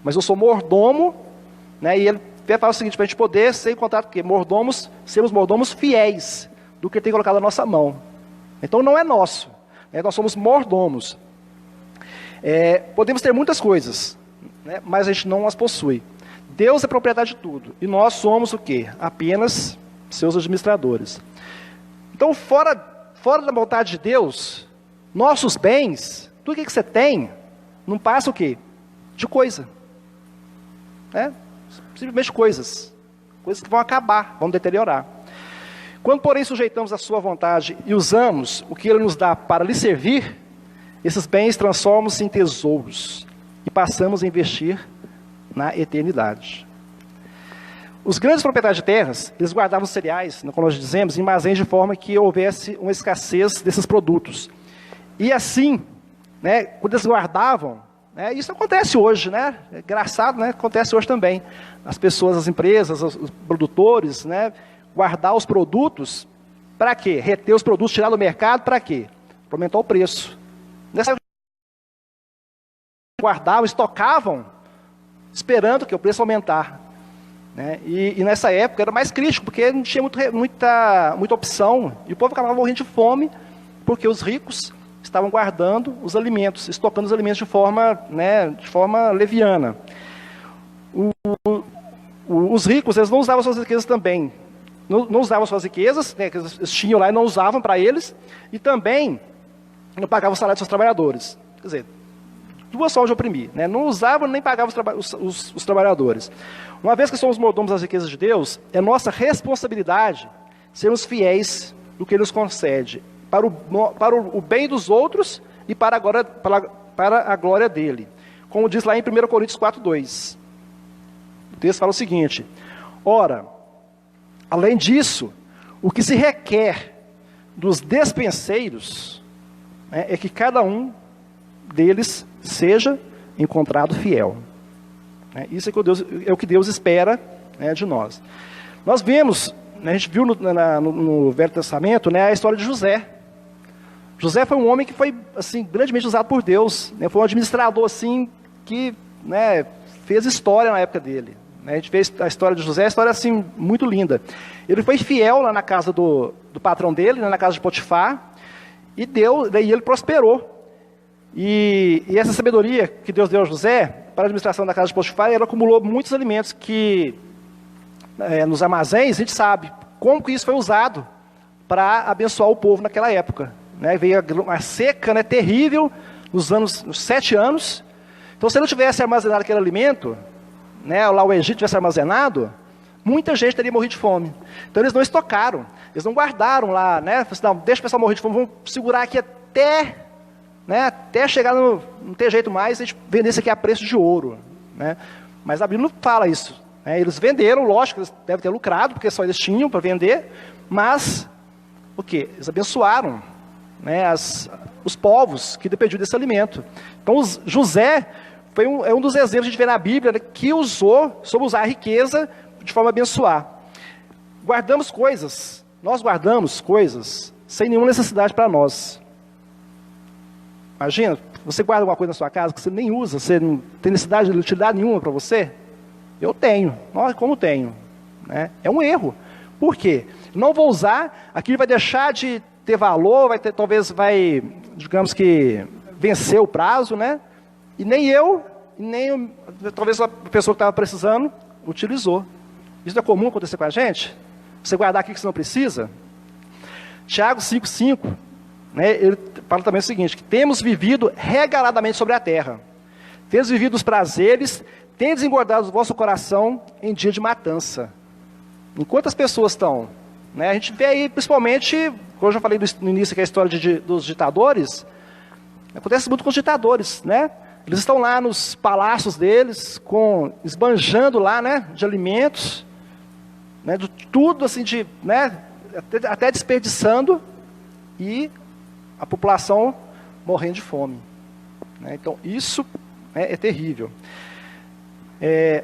Mas eu sou mordomo, né? E ele fala o seguinte, para a gente poder ser encontrado com o quê? Sermos mordomos fiéis do que ele tem colocado na nossa mão. Então não é nosso, né? Nós somos mordomos. Podemos ter muitas coisas, né? Mas a gente não as possui. Deus é propriedade de tudo. E nós somos o quê? Apenas seus administradores. Então, fora da vontade de Deus, nossos bens, tudo que você tem, não passa o quê? De coisa. Né? Simplesmente coisas. Coisas que vão acabar, vão deteriorar. Quando, porém, sujeitamos a sua vontade e usamos o que ele nos dá para lhe servir, esses bens transformam-se em tesouros e passamos a investir na eternidade. Os grandes proprietários de terras, eles guardavam cereais, como nós dizemos, em armazéns de forma que houvesse uma escassez desses produtos. E assim, né, quando eles guardavam, né, isso acontece hoje, né? É engraçado, né? Acontece hoje também. As pessoas, as empresas, os produtores, né, guardar os produtos, para quê? Reter os produtos, tirar do mercado, para quê? Para aumentar o preço. Nessa época, guardavam, estocavam, esperando que o preço aumentar. Né? E nessa época era mais crítico, porque não tinha muita opção, e o povo acabava morrendo de fome, porque os ricos estavam guardando os alimentos, estocando os alimentos de forma leviana. Os ricos, eles não usavam suas riquezas também, não usavam suas riquezas, né, que eles tinham lá e não usavam para eles, e também não pagavam o salário dos seus trabalhadores. Quer dizer, duas formas de oprimir, né? Não usavam nem pagavam os trabalhadores. Uma vez que somos mordomos das riquezas de Deus, é nossa responsabilidade sermos fiéis no que Ele nos concede, para o bem dos outros e para a glória dEle. Como diz lá em 1 Coríntios 4:2. O texto fala o seguinte: ora, além disso, o que se requer dos despenseiros, né, é que cada um deles seja encontrado fiel. Isso é o que Deus espera, né, de nós. Nós vemos, né, a gente viu no Velho Testamento, né, a história de José. José foi um homem que foi assim, grandemente usado por Deus, né, foi um administrador assim, que, né, fez história na época dele. A gente fez a história de José, a história assim, muito linda. Ele foi fiel lá na casa do patrão dele, né, na casa de Potifar, e ele prosperou. E essa sabedoria que Deus deu a José, para a administração da casa de Potifar, ele acumulou muitos alimentos que, nos armazéns, a gente sabe como que isso foi usado para abençoar o povo naquela época. Né? Veio uma seca, né, terrível, nos 7 anos. Então, se ele não tivesse armazenado aquele alimento, né, lá o Egito tivesse armazenado, muita gente teria morrido de fome. Então, eles não estocaram, eles não guardaram lá, né? Assim, não, deixa o pessoal morrer de fome, vamos segurar aqui até chegar não ter jeito mais, a gente vender isso aqui a preço de ouro. Né? Mas a Bíblia não fala isso. Né? Eles venderam, lógico, eles devem ter lucrado, porque só eles tinham para vender, mas o quê? Eles abençoaram, né, os povos que dependiam desse alimento. Então, José é um dos exemplos que a gente vê na Bíblia, né, que soube usar a riqueza de forma a abençoar. nós guardamos coisas sem nenhuma necessidade para nós. Imagina, você guarda alguma coisa na sua casa que você nem usa, você não tem necessidade de utilidade nenhuma para você? Eu tenho, como tenho. Né? É um erro. Por quê? Não vou usar, aquilo vai deixar de ter valor, talvez vai, digamos que, vencer o prazo, né? E talvez a pessoa que estava precisando, utilizou. Isso é comum acontecer com a gente? Você guardar aquilo que você não precisa? Tiago 5,5, né, ele fala também o seguinte, que temos vivido regaladamente sobre a terra. Temos vivido os prazeres, tendes engordado o vosso coração em dia de matança. Em quantas pessoas estão? Né, a gente vê aí, principalmente, como eu já falei no início, que é a história dos ditadores, acontece muito com os ditadores, né? Eles estão lá nos palácios deles, esbanjando lá, né, de alimentos, né, de tudo assim, né, até desperdiçando, e a população morrendo de fome. Né? Então, isso é terrível.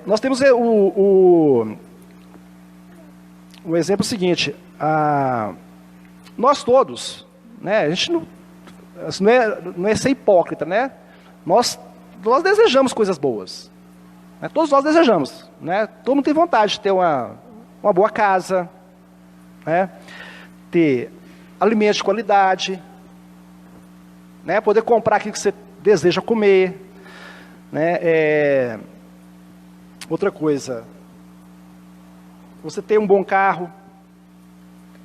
Nós temos o exemplo seguinte, nós todos, né, a gente não é ser hipócrita, né? Nós desejamos coisas boas. Né? Todos nós desejamos. Né? Todo mundo tem vontade de ter uma boa casa, né? Ter alimentos de qualidade, né? Poder comprar aquilo que você deseja comer. Né? Outra coisa, você ter um bom carro.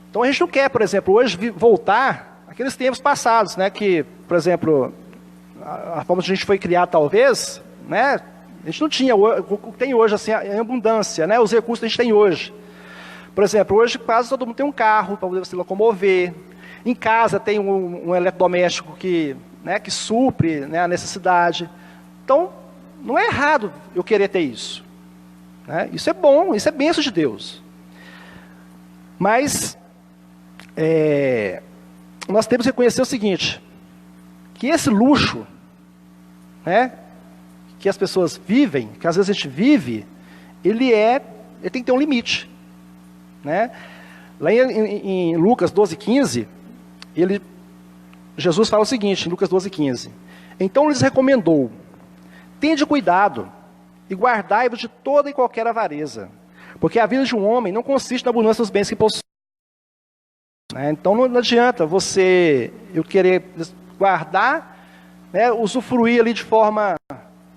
Então a gente não quer, por exemplo, hoje voltar àqueles tempos passados, né? Que, por exemplo, a forma que a gente foi criado, talvez, né? A gente não tinha o que tem hoje, assim, em abundância, né? Os recursos que a gente tem hoje. Por exemplo, hoje quase todo mundo tem um carro para poder se locomover. Em casa tem um eletrodoméstico que supre, né, a necessidade. Então, não é errado eu querer ter isso. Né? Isso é bom, isso é bênção de Deus. Mas, nós temos que reconhecer o seguinte, que esse luxo, né, que as pessoas vivem, que às vezes a gente vive, ele tem que ter um limite. Né? Lá em Lucas 12,15, Jesus fala o seguinte, em Lucas 12,15, então lhes recomendou, tende cuidado e guardai-vos de toda e qualquer avareza, porque a vida de um homem não consiste na abundância dos bens que possui. Né? Então não adianta eu querer guardar, né, usufruir ali de forma,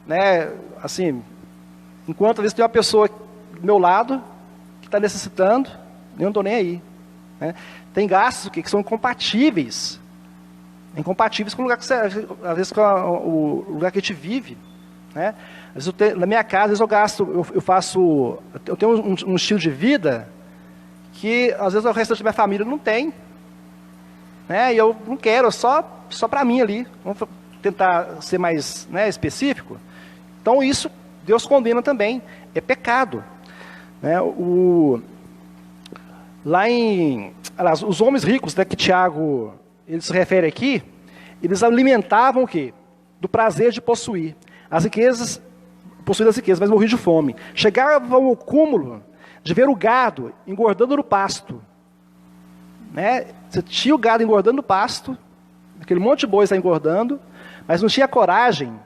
né, assim, enquanto às vezes tem uma pessoa do meu lado que está necessitando, eu não estou nem aí. Né? Tem gastos que são incompatíveis com o lugar que você, às vezes com o lugar que a gente vive. Né? Às vezes na minha casa, às vezes eu gasto, eu tenho um estilo de vida que às vezes o restante da minha família não tem. Né? E eu não quero, só para mim ali. Vamos tentar ser mais, né, específico. Então isso Deus condena também, é pecado. Né? Os homens ricos, né, que Tiago ele se refere aqui, eles alimentavam o quê? Do prazer de possuir as riquezas, mas morriam de fome. Chegavam ao cúmulo de ver o gado engordando no pasto. Né? Você tinha o gado engordando no pasto, aquele monte de boi está engordando, mas não tinha coragem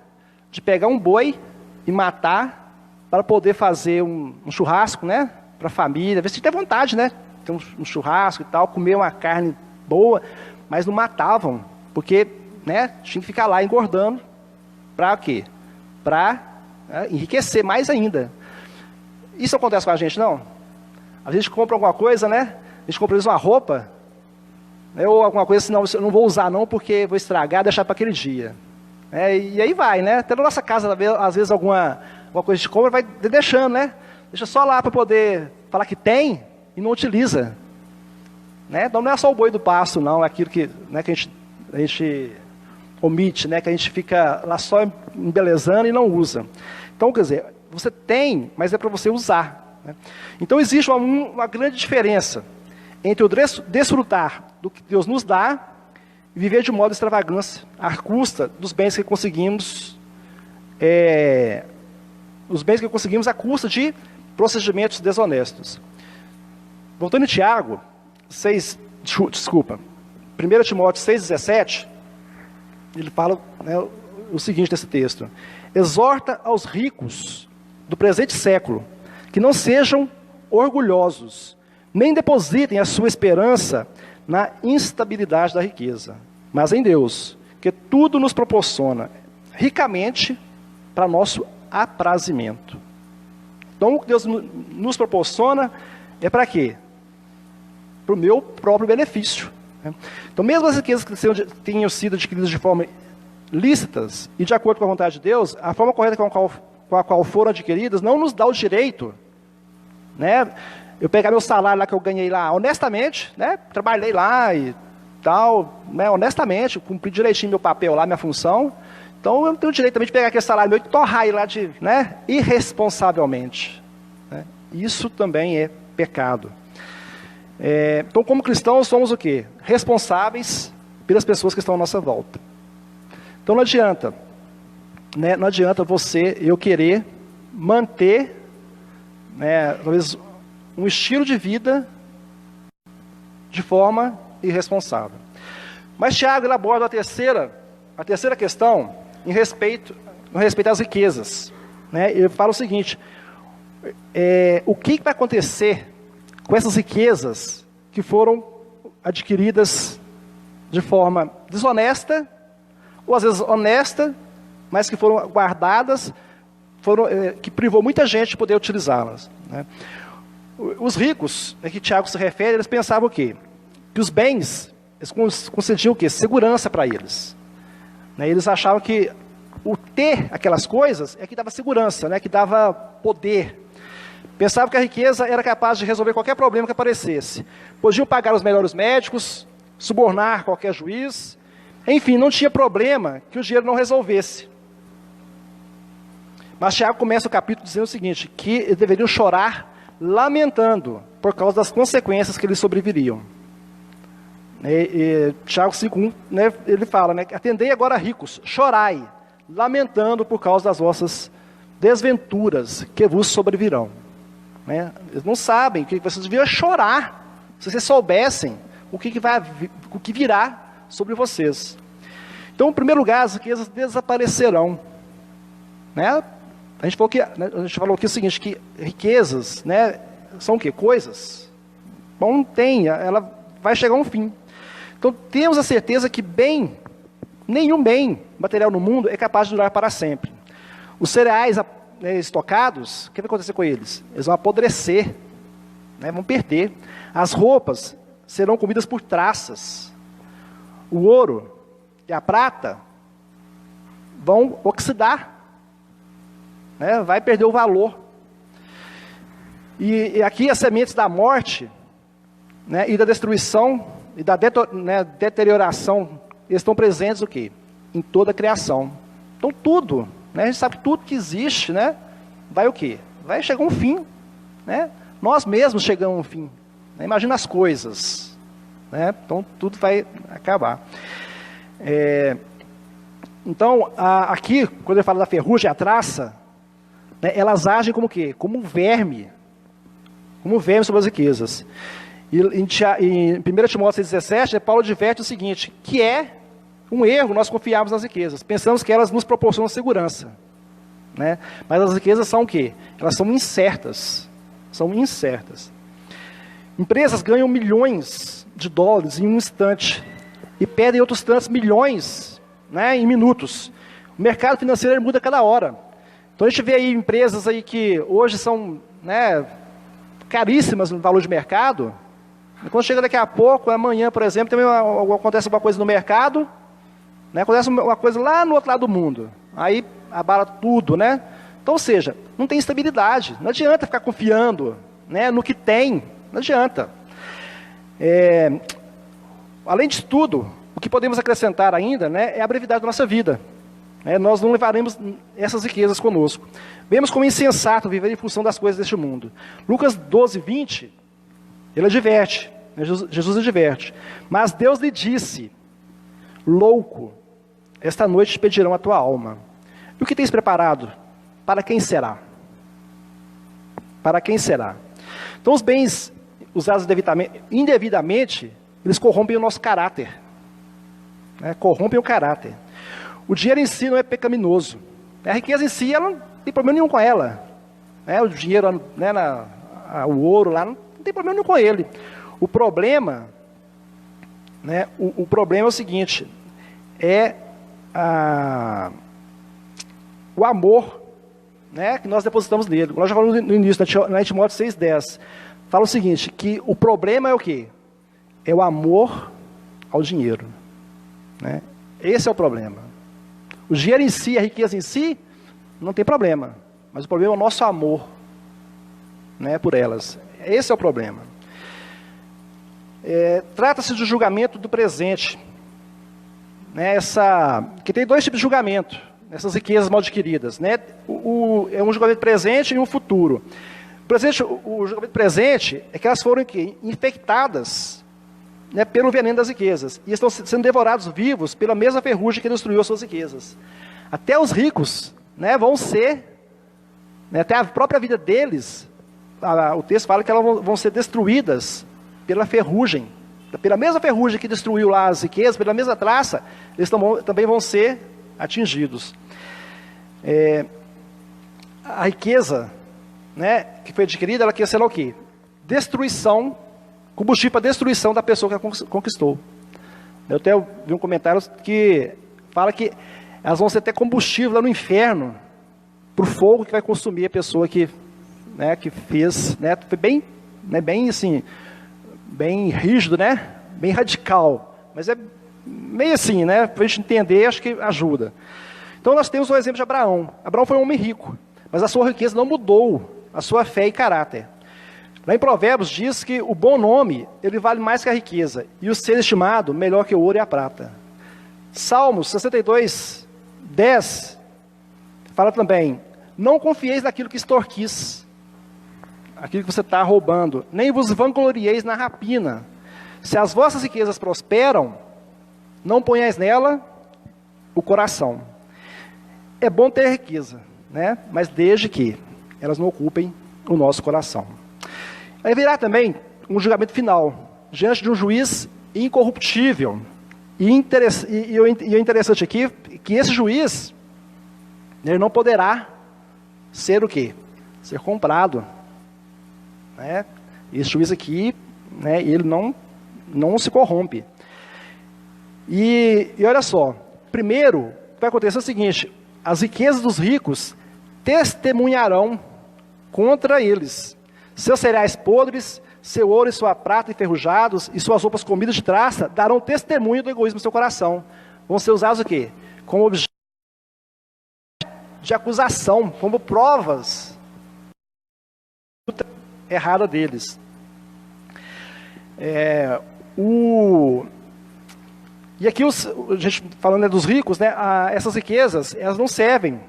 de pegar um boi e matar para poder fazer um churrasco, né, para a família. Às vezes tinha vontade, né, ter um churrasco e tal, comer uma carne boa, mas não matavam, porque, né, tinha que ficar lá engordando. Para quê? Para enriquecer mais ainda. Isso acontece com a gente, não? A gente compra alguma coisa, né? A gente compra uma roupa, né, ou alguma coisa assim, não, eu não vou usar não, porque vou estragar, deixar para aquele dia. E aí vai, né? Até na nossa casa, às vezes alguma coisa de compra vai deixando, né? Deixa só lá para poder falar que tem e não utiliza. Né? Então não é só o boi do pasto, não, é aquilo que, né, que a gente omite, né, que a gente fica lá só embelezando e não usa. Então, quer dizer, você tem, mas é para você usar. Né? Então existe uma grande diferença entre o desfrutar do que Deus nos dá e viver de modo extravagância, à custa dos bens que conseguimos, à custa de procedimentos desonestos. Voltando em Tiago, 1 Timóteo 6,17, ele fala, né, o seguinte nesse texto: exorta aos ricos do presente século que não sejam orgulhosos, nem depositem a sua esperança na instabilidade da riqueza, mas em Deus, que tudo nos proporciona ricamente para nosso aprazimento. Então, o que Deus nos proporciona é para quê? Para o meu próprio benefício. Então, mesmo as riquezas que tenham sido adquiridas de forma lícitas e de acordo com a vontade de Deus, a forma correta com a qual foram adquiridas não nos dá o direito, né, eu pegar meu salário lá que eu ganhei lá honestamente, né, trabalhei lá e tal, né, honestamente, cumpri direitinho meu papel lá, minha função. Então, eu não tenho o direito também de pegar aquele salário meu e torrar ele lá irresponsavelmente. Né? Isso também é pecado. Então, como cristãos, somos o quê? Responsáveis pelas pessoas que estão à nossa volta. Então, não adianta. Né? Não adianta eu querer manter, né, talvez, um estilo de vida de forma irresponsável. Mas Tiago ele aborda a terceira questão no respeito às riquezas. Né? Ele fala o seguinte: o que vai acontecer com essas riquezas que foram adquiridas de forma desonesta, ou às vezes honesta, mas que foram guardadas, que privou muita gente de poder utilizá-las. Né? Os ricos, a que Tiago se refere, eles pensavam o quê? Que os bens, eles concediam o quê? Segurança para eles. Né? Eles achavam que o ter aquelas coisas é que dava segurança, né? Que dava poder. Pensavam que a riqueza era capaz de resolver qualquer problema que aparecesse. Podiam pagar os melhores médicos, subornar qualquer juiz. Enfim, não tinha problema que o dinheiro não resolvesse. Mas Tiago começa o capítulo dizendo o seguinte: que eles deveriam chorar, lamentando, por causa das consequências que lhes sobreviriam. Tiago 5,1, né, ele fala, né, atendei agora ricos, chorai, lamentando por causa das vossas desventuras que vos sobrevirão. Né? Eles não sabem que vocês deviam chorar, se vocês soubessem o que virá sobre vocês. Então, em primeiro lugar, as riquezas desaparecerão. Né? A gente falou aqui o seguinte, que riquezas, né, são o quê? Coisas. Bom, ela vai chegar a um fim. Então, temos a certeza que nenhum bem material no mundo é capaz de durar para sempre. Os cereais estocados, o que vai acontecer com eles? Eles vão apodrecer, né, vão perder. As roupas serão comidas por traças. O ouro e a prata vão oxidar, né, vai perder o valor. E aqui as sementes da morte, né, e da destruição e da deterioração estão presentes o quê? Em toda a criação. Então tudo, né, a gente sabe que tudo que existe, né, vai o quê? Vai chegar a um fim. Né? Nós mesmos chegamos a um fim. Né? Imagina as coisas. Né? Então tudo vai acabar. Então, aqui, quando ele fala da ferrugem e a traça, né, elas agem como o quê? Como verme sobre as riquezas. E em 1 Timóteo 6,17, Paulo adverte o seguinte, que é um erro nós confiarmos nas riquezas. Pensamos que elas nos proporcionam segurança. Né? Mas as riquezas são o quê? Elas são incertas. São incertas. Empresas ganham milhões de dólares em um instante e perdem outros tantos milhões, né, em minutos. O mercado financeiro muda a cada hora. Então a gente vê aí empresas aí que hoje são, né, caríssimas no valor de mercado. E quando chega daqui a pouco, amanhã, por exemplo, também acontece alguma coisa no mercado, né, acontece uma coisa lá no outro lado do mundo. Aí abala tudo, né? Então, ou seja, não tem estabilidade. Não adianta ficar confiando, né, no que tem. Não adianta. Além de tudo, o que podemos acrescentar ainda, né, é a brevidade da nossa vida. Nós não levaremos essas riquezas conosco. Vemos como insensato viver em função das coisas deste mundo. Lucas 12:20, ele adverte, né, Jesus adverte. Mas Deus lhe disse, louco, esta noite te pedirão a tua alma. E o que tens preparado? Para quem será? Para quem será? Então os bens usados indevidamente, eles corrompem o nosso caráter. Né? Corrompem o caráter. O dinheiro em si não é pecaminoso. A riqueza em si, ela não tem problema nenhum com ela. Né? O dinheiro, né, o ouro lá, não tem problema nenhum com ele. O problema, né, o problema é o seguinte, é o amor, né, que nós depositamos nele. Nós já falamos no início, na Timóteo 6,10. Fala o seguinte, que o problema é o quê? É o amor ao dinheiro. Né? Esse é o problema. O dinheiro em si, a riqueza em si, não tem problema. Mas o problema é o nosso amor, né, por elas. Esse é o problema. Trata-se do julgamento do presente. Né, que tem dois tipos de julgamento, essas riquezas mal adquiridas. Né? É um julgamento presente e um futuro. O julgamento presente é que elas foram infectadas, né, pelo veneno das riquezas. E estão sendo devorados vivos pela mesma ferrugem que destruiu as suas riquezas. Até os ricos, né, vão ser, né, até a própria vida deles, o texto fala que elas vão ser destruídas pela ferrugem, pela mesma ferrugem que destruiu lá as riquezas, pela mesma traça, eles também vão ser atingidos. A riqueza, né, que foi adquirida, ela quer ser o quê? Destruição, combustível para destruição da pessoa que a conquistou. Eu até vi um comentário que fala que elas vão ser até combustível lá no inferno, para o fogo que vai consumir a pessoa que, né, que fez, né, foi bem, né, bem assim, bem rígido, né? Bem radical. Mas é meio assim, né? Para a gente entender, acho que ajuda. Então nós temos o exemplo de Abraão. Abraão foi um homem rico, mas a sua riqueza não mudou a sua fé e caráter. Lá em Provérbios diz que o bom nome, ele vale mais que a riqueza, e o ser estimado melhor que o ouro e a prata. Salmos 62, 10, fala também, não confieis naquilo que extorquis, aquilo que você está roubando, nem vos vanglorieis na rapina. Se as vossas riquezas prosperam, não ponhais nela o coração. É bom ter riqueza, né? Mas desde que elas não ocupem o nosso coração. Aí virá também um julgamento final, diante de um juiz incorruptível. E o interessante aqui, que esse juiz, ele não poderá ser o quê? Ser comprado. Né? Esse juiz aqui, né, ele não se corrompe. E olha só, primeiro, o que vai acontecer é o seguinte, as riquezas dos ricos testemunharão contra eles. Seus cereais podres, seu ouro e sua prata enferrujados, e suas roupas comidas de traça, darão testemunho do egoísmo no seu coração. Vão ser usados o quê? Como objeto de acusação, como provas errada deles. E aqui, a gente falando, né, dos ricos, né, essas riquezas, elas não servem.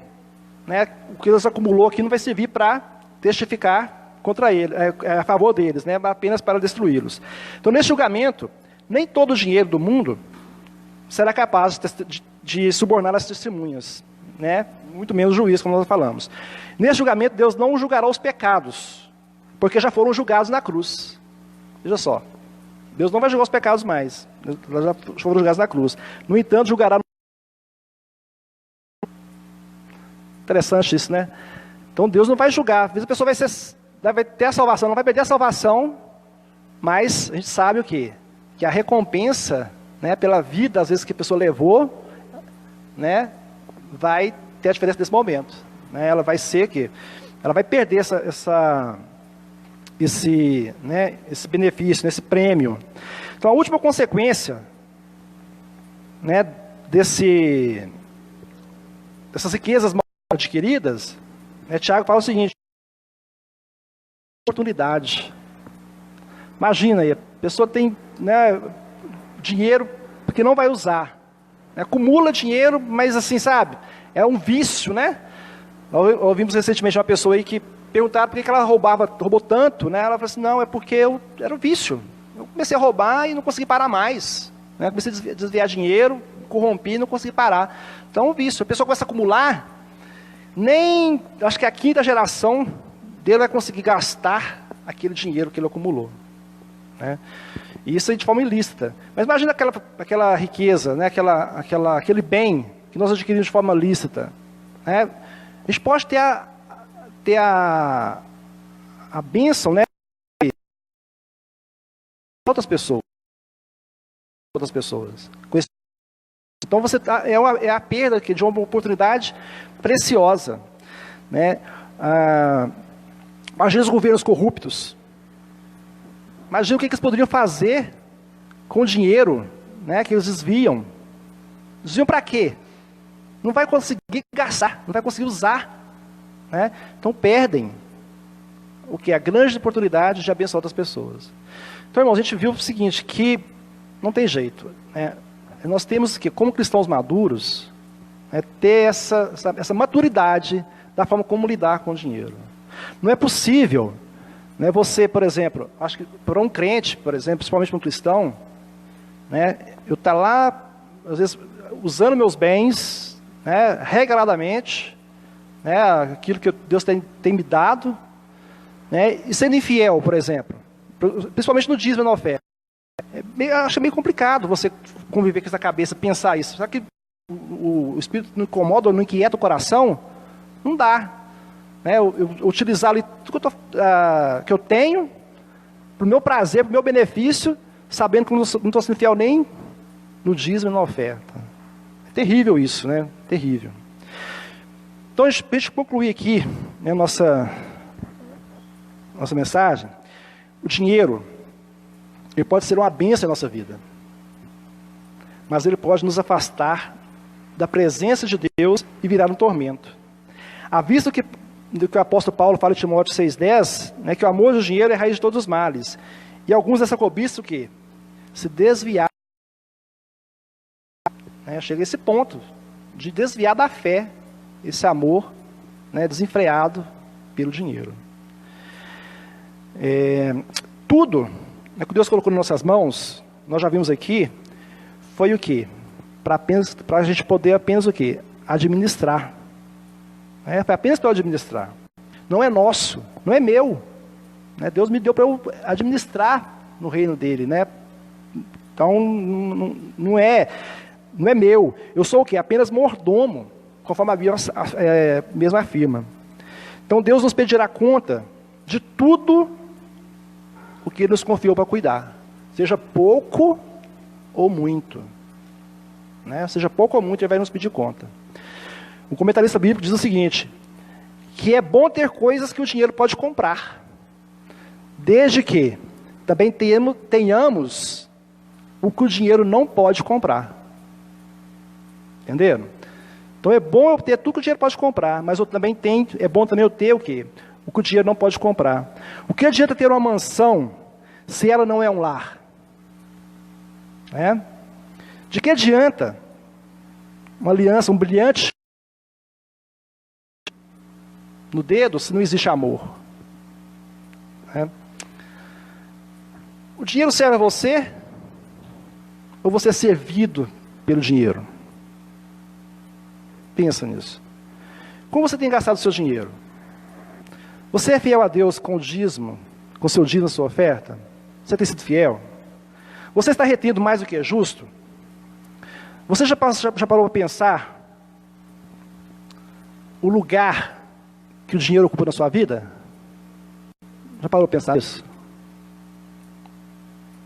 Né, o que eles acumulou aqui não vai servir para testificar contra ele, a favor deles, né, apenas para destruí-los. Então, nesse julgamento, nem todo o dinheiro do mundo será capaz de subornar as testemunhas. Né, muito menos o juiz, como nós falamos. Nesse julgamento, Deus não julgará os pecados, porque já foram julgados na cruz. Veja só, Deus não vai julgar os pecados mais, eles já foram julgados na cruz. No entanto, julgará. Interessante isso, né? Então Deus não vai julgar. Às vezes a pessoa vai ter a salvação, não vai perder a salvação, mas a gente sabe o quê? Que a recompensa, né, pela vida, às vezes, que a pessoa levou, né, vai ter a diferença nesse momento. Né? Ela vai ser que ela vai perder esse benefício, esse prêmio. Então, a última consequência, né, dessas riquezas mal adquiridas, né, Tiago fala o seguinte: oportunidade. Imagina aí, a pessoa tem, né, dinheiro que não vai usar, né, acumula dinheiro, mas assim, sabe, é um vício, né? Ouvimos recentemente uma pessoa aí que perguntaram por que ela roubou tanto, né? Ela falou assim, não, é porque era um vício. Eu comecei a roubar e não consegui parar mais. Né? Comecei a desviar dinheiro, corrompi e não consegui parar. Então, é um vício. A pessoa começa a acumular, acho que a quinta geração dele vai conseguir gastar aquele dinheiro que ele acumulou. né? E isso aí de forma ilícita. Mas imagina aquela riqueza, né? Aquele bem que nós adquirimos de forma lícita, né? A gente pode ter a bênção, né? Outras pessoas. Então é a perda de uma oportunidade preciosa, né? Imagina os governos corruptos. Imagina o que eles poderiam fazer com o dinheiro, né, que eles desviam. Desviam para quê? Não vai conseguir gastar, não vai conseguir usar, né? Então perdem o que? A grande oportunidade de abençoar outras pessoas. Então, irmãos, a gente viu o seguinte, que não tem jeito, né? Nós temos que, como cristãos maduros, né, ter essa maturidade da forma como lidar com o dinheiro. Não é possível, né, você, por exemplo, acho que para um crente, por exemplo, principalmente para um cristão, né, eu estar lá, às vezes, usando meus bens, né, regradamente, né, aquilo que Deus tem me dado, né, e sendo infiel, por exemplo, principalmente no dízimo e na oferta. Acho meio complicado você conviver com essa cabeça, pensar isso. Será que o Espírito não incomoda ou não inquieta o coração? Não dá. Né? Eu utilizar ali tudo que eu tenho, para o meu prazer, para o meu benefício, sabendo que eu não estou sendo fiel nem no dízimo e na oferta. É terrível isso, né? Terrível. Então, para a gente concluir aqui, né, nossa mensagem, o dinheiro, ele pode ser uma bênção na nossa vida, mas ele pode nos afastar da presença de Deus e virar um tormento. À vista do que o apóstolo Paulo fala em Timóteo 6,10, né, que o amor do dinheiro é a raiz de todos os males. E alguns dessa cobiça, o quê? Se desviar. Né, chega a esse ponto de desviar da fé, esse amor, né, desenfreado pelo dinheiro. Tudo que Deus colocou nas nossas mãos, nós já vimos aqui, foi o quê? Para a gente poder apenas o quê? Administrar. Foi apenas para eu administrar. Não é nosso, não é meu. Né? Deus me deu para eu administrar no reino dele. Né? Então, não é meu. Eu sou o quê? Apenas mordomo, conforme a Bíblia mesmo afirma. Então, Deus nos pedirá conta de tudo o que Ele nos confiou para cuidar. Seja pouco ou muito. Né? Seja pouco ou muito, Ele vai nos pedir conta. Um comentarista bíblico diz o seguinte, que é bom ter coisas que o dinheiro pode comprar, desde que também tenhamos o que o dinheiro não pode comprar. Entenderam? Então é bom eu ter tudo que o dinheiro pode comprar, mas é bom também eu ter o quê? O que o dinheiro não pode comprar. O que adianta ter uma mansão se ela não é um lar? Né? De que adianta uma aliança, um brilhante no dedo se não existe amor? Né? O dinheiro serve a você? Ou você é servido pelo dinheiro? Pensa nisso. Como você tem gastado o seu dinheiro? Você é fiel a Deus com o dízimo, com o seu dízimo, a sua oferta? Você tem sido fiel? Você está retendo mais do que é justo? Você já parou para pensar o lugar que o dinheiro ocupa na sua vida? Já parou para pensar nisso?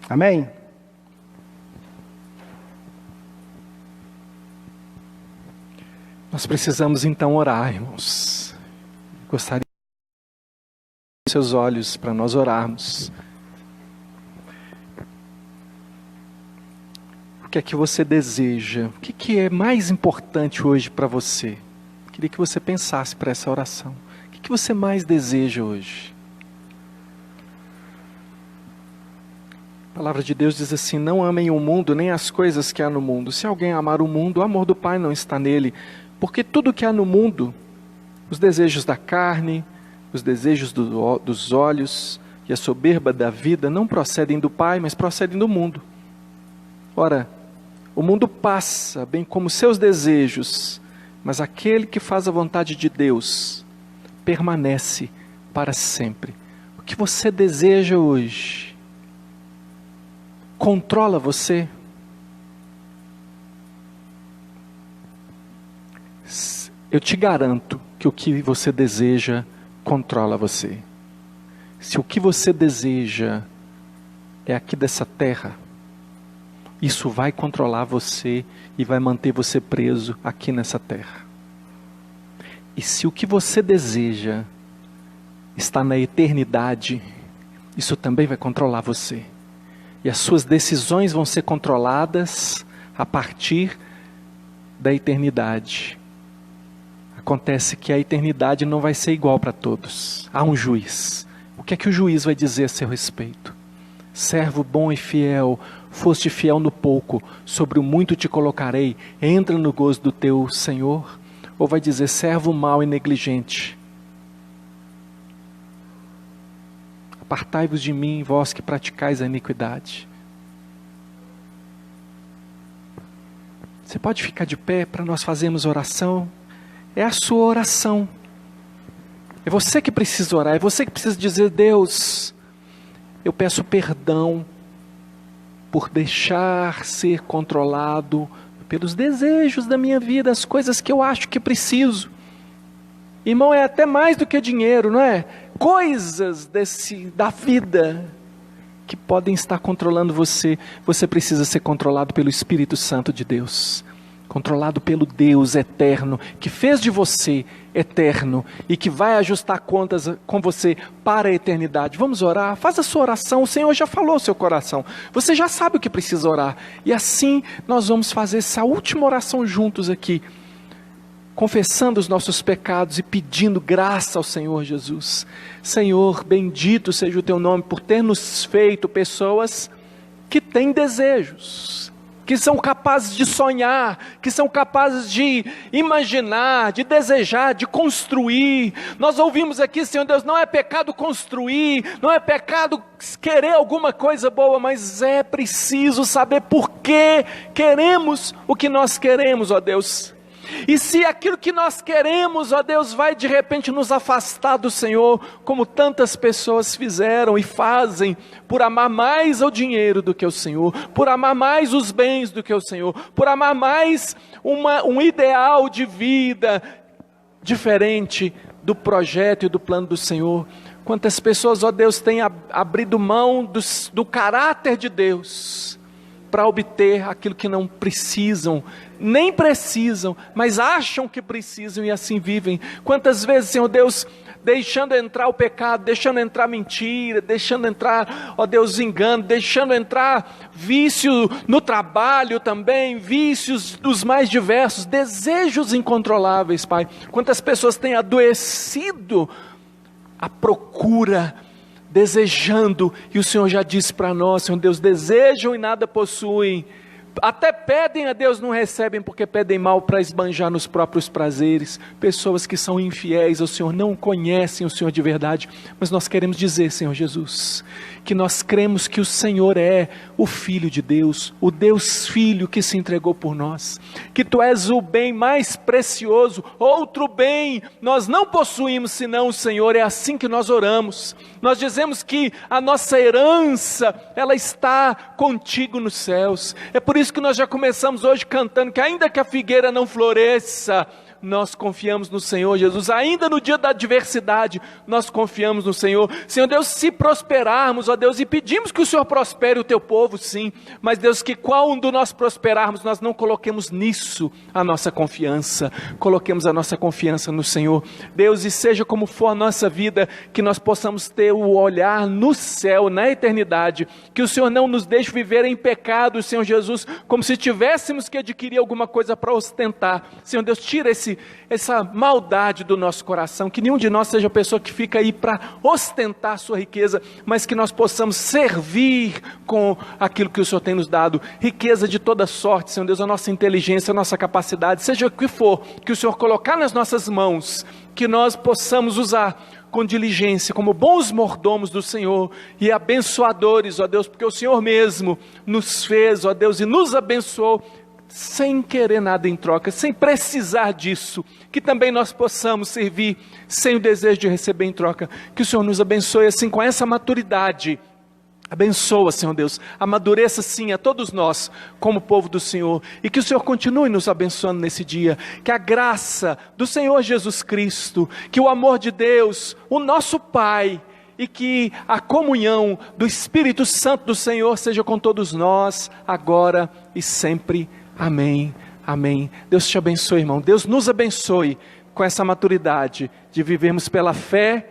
Amém? Nós precisamos então orar, irmãos. Gostaria de seus olhos para nós orarmos. O que é que você deseja? O que é mais importante hoje para você? Queria que você pensasse para essa oração. O que você mais deseja hoje? A palavra de Deus diz assim, não amem o mundo, nem as coisas que há no mundo. Se alguém amar o mundo, o amor do Pai não está nele. Porque tudo que há no mundo, os desejos da carne, os desejos dos olhos e a soberba da vida, não procedem do Pai, mas procedem do mundo. Ora, o mundo passa, bem como seus desejos, mas aquele que faz a vontade de Deus permanece para sempre. O que você deseja hoje? controla você? Eu te garanto que o que você deseja controla você. Se o que você deseja é aqui dessa terra, isso vai controlar você e vai manter você preso aqui nessa terra. E se o que você deseja está na eternidade, isso também vai controlar você. E as suas decisões vão ser controladas a partir da eternidade. Acontece que a eternidade não vai ser igual para todos. Há um juiz. O que é que o juiz vai dizer a seu respeito? Servo bom e fiel, foste fiel no pouco, sobre o muito te colocarei, entra no gozo do teu Senhor. Ou vai dizer, servo mau e negligente, apartai-vos de mim, vós que praticais a iniquidade. Você pode ficar de pé para nós fazermos oração? É a sua oração. É você que precisa orar, é você que precisa dizer, Deus, eu peço perdão por deixar ser controlado pelos desejos da minha vida, as coisas que eu acho que preciso. Irmão, é até mais do que dinheiro, não é? Coisas da vida que podem estar controlando você. Você precisa ser controlado pelo Espírito Santo de Deus. Controlado pelo Deus eterno, que fez de você eterno e que vai ajustar contas com você para a eternidade. Vamos orar? Faz a sua oração, o Senhor já falou ao seu coração. Você já sabe o que precisa orar. E assim nós vamos fazer essa última oração juntos aqui, confessando os nossos pecados e pedindo graça ao Senhor Jesus. Senhor, bendito seja o teu nome por ter nos feito pessoas que têm desejos, que são capazes de sonhar, que são capazes de imaginar, de desejar, de construir. Nós ouvimos aqui, Senhor Deus, não é pecado construir, não é pecado querer alguma coisa boa, mas é preciso saber por que queremos o que nós queremos, ó Deus. E se aquilo que nós queremos, ó Deus, vai de repente nos afastar do Senhor, como tantas pessoas fizeram e fazem, por amar mais o dinheiro do que o Senhor, por amar mais os bens do que o Senhor, por amar mais um ideal de vida diferente do projeto e do plano do Senhor. Quantas pessoas, ó Deus, têm abrido mão do caráter de Deus para obter aquilo que não precisam, nem precisam, mas acham que precisam e assim vivem. Quantas vezes, Senhor Deus, deixando entrar o pecado, deixando entrar mentira, deixando entrar, ó Deus, engano, deixando entrar vício no trabalho também, vícios dos mais diversos, desejos incontroláveis, Pai. Quantas pessoas têm adoecido à procura, desejando, e o Senhor já disse para nós, Senhor Deus, desejam e nada possuem, até pedem a Deus, não recebem porque pedem mal para esbanjar nos próprios prazeres. Pessoas que são infiéis ao Senhor, não conhecem o Senhor de verdade, mas nós queremos dizer, Senhor Jesus, que nós cremos que o Senhor é o Filho de Deus, o Deus Filho que se entregou por nós, que Tu és o bem mais precioso, outro bem nós não possuímos senão o Senhor. É assim que nós oramos, nós dizemos que a nossa herança, ela está contigo nos céus. É por isso que nós já começamos hoje cantando que ainda que a figueira não floresça, nós confiamos no Senhor Jesus. Ainda no dia da adversidade, nós confiamos no Senhor. Senhor Deus, se prosperarmos, ó Deus, e pedimos que o Senhor prospere o teu povo, sim, mas Deus, que quando nós prosperarmos, nós não coloquemos nisso a nossa confiança, coloquemos a nossa confiança no Senhor. Deus, e seja como for a nossa vida, que nós possamos ter o olhar no céu, na eternidade, que o Senhor não nos deixe viver em pecado, Senhor Jesus, como se tivéssemos que adquirir alguma coisa para ostentar. Senhor Deus, tira essa maldade do nosso coração, que nenhum de nós seja pessoa que fica aí para ostentar a sua riqueza, mas que nós possamos servir com aquilo que o Senhor tem nos dado, riqueza de toda sorte, Senhor Deus, a nossa inteligência, a nossa capacidade, seja o que for, que o Senhor colocar nas nossas mãos, que nós possamos usar com diligência, como bons mordomos do Senhor e abençoadores, ó Deus, porque o Senhor mesmo nos fez, ó Deus, e nos abençoou, sem querer nada em troca, sem precisar disso, que também nós possamos servir sem o desejo de receber em troca. Que o Senhor nos abençoe assim, com essa maturidade, Abençoa, Senhor Deus, amadureça sim a todos nós como povo do Senhor, e que o Senhor continue nos abençoando nesse dia, que a graça do Senhor Jesus Cristo, que o amor de Deus, o nosso Pai, e que a comunhão do Espírito Santo do Senhor seja com todos nós, agora e sempre. Amém, amém. Deus te abençoe, irmão. Deus nos abençoe com essa maturidade de vivermos pela fé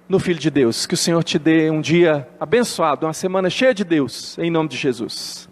no Filho de Deus. Que o Senhor te dê um dia abençoado, uma semana cheia de Deus, em nome de Jesus.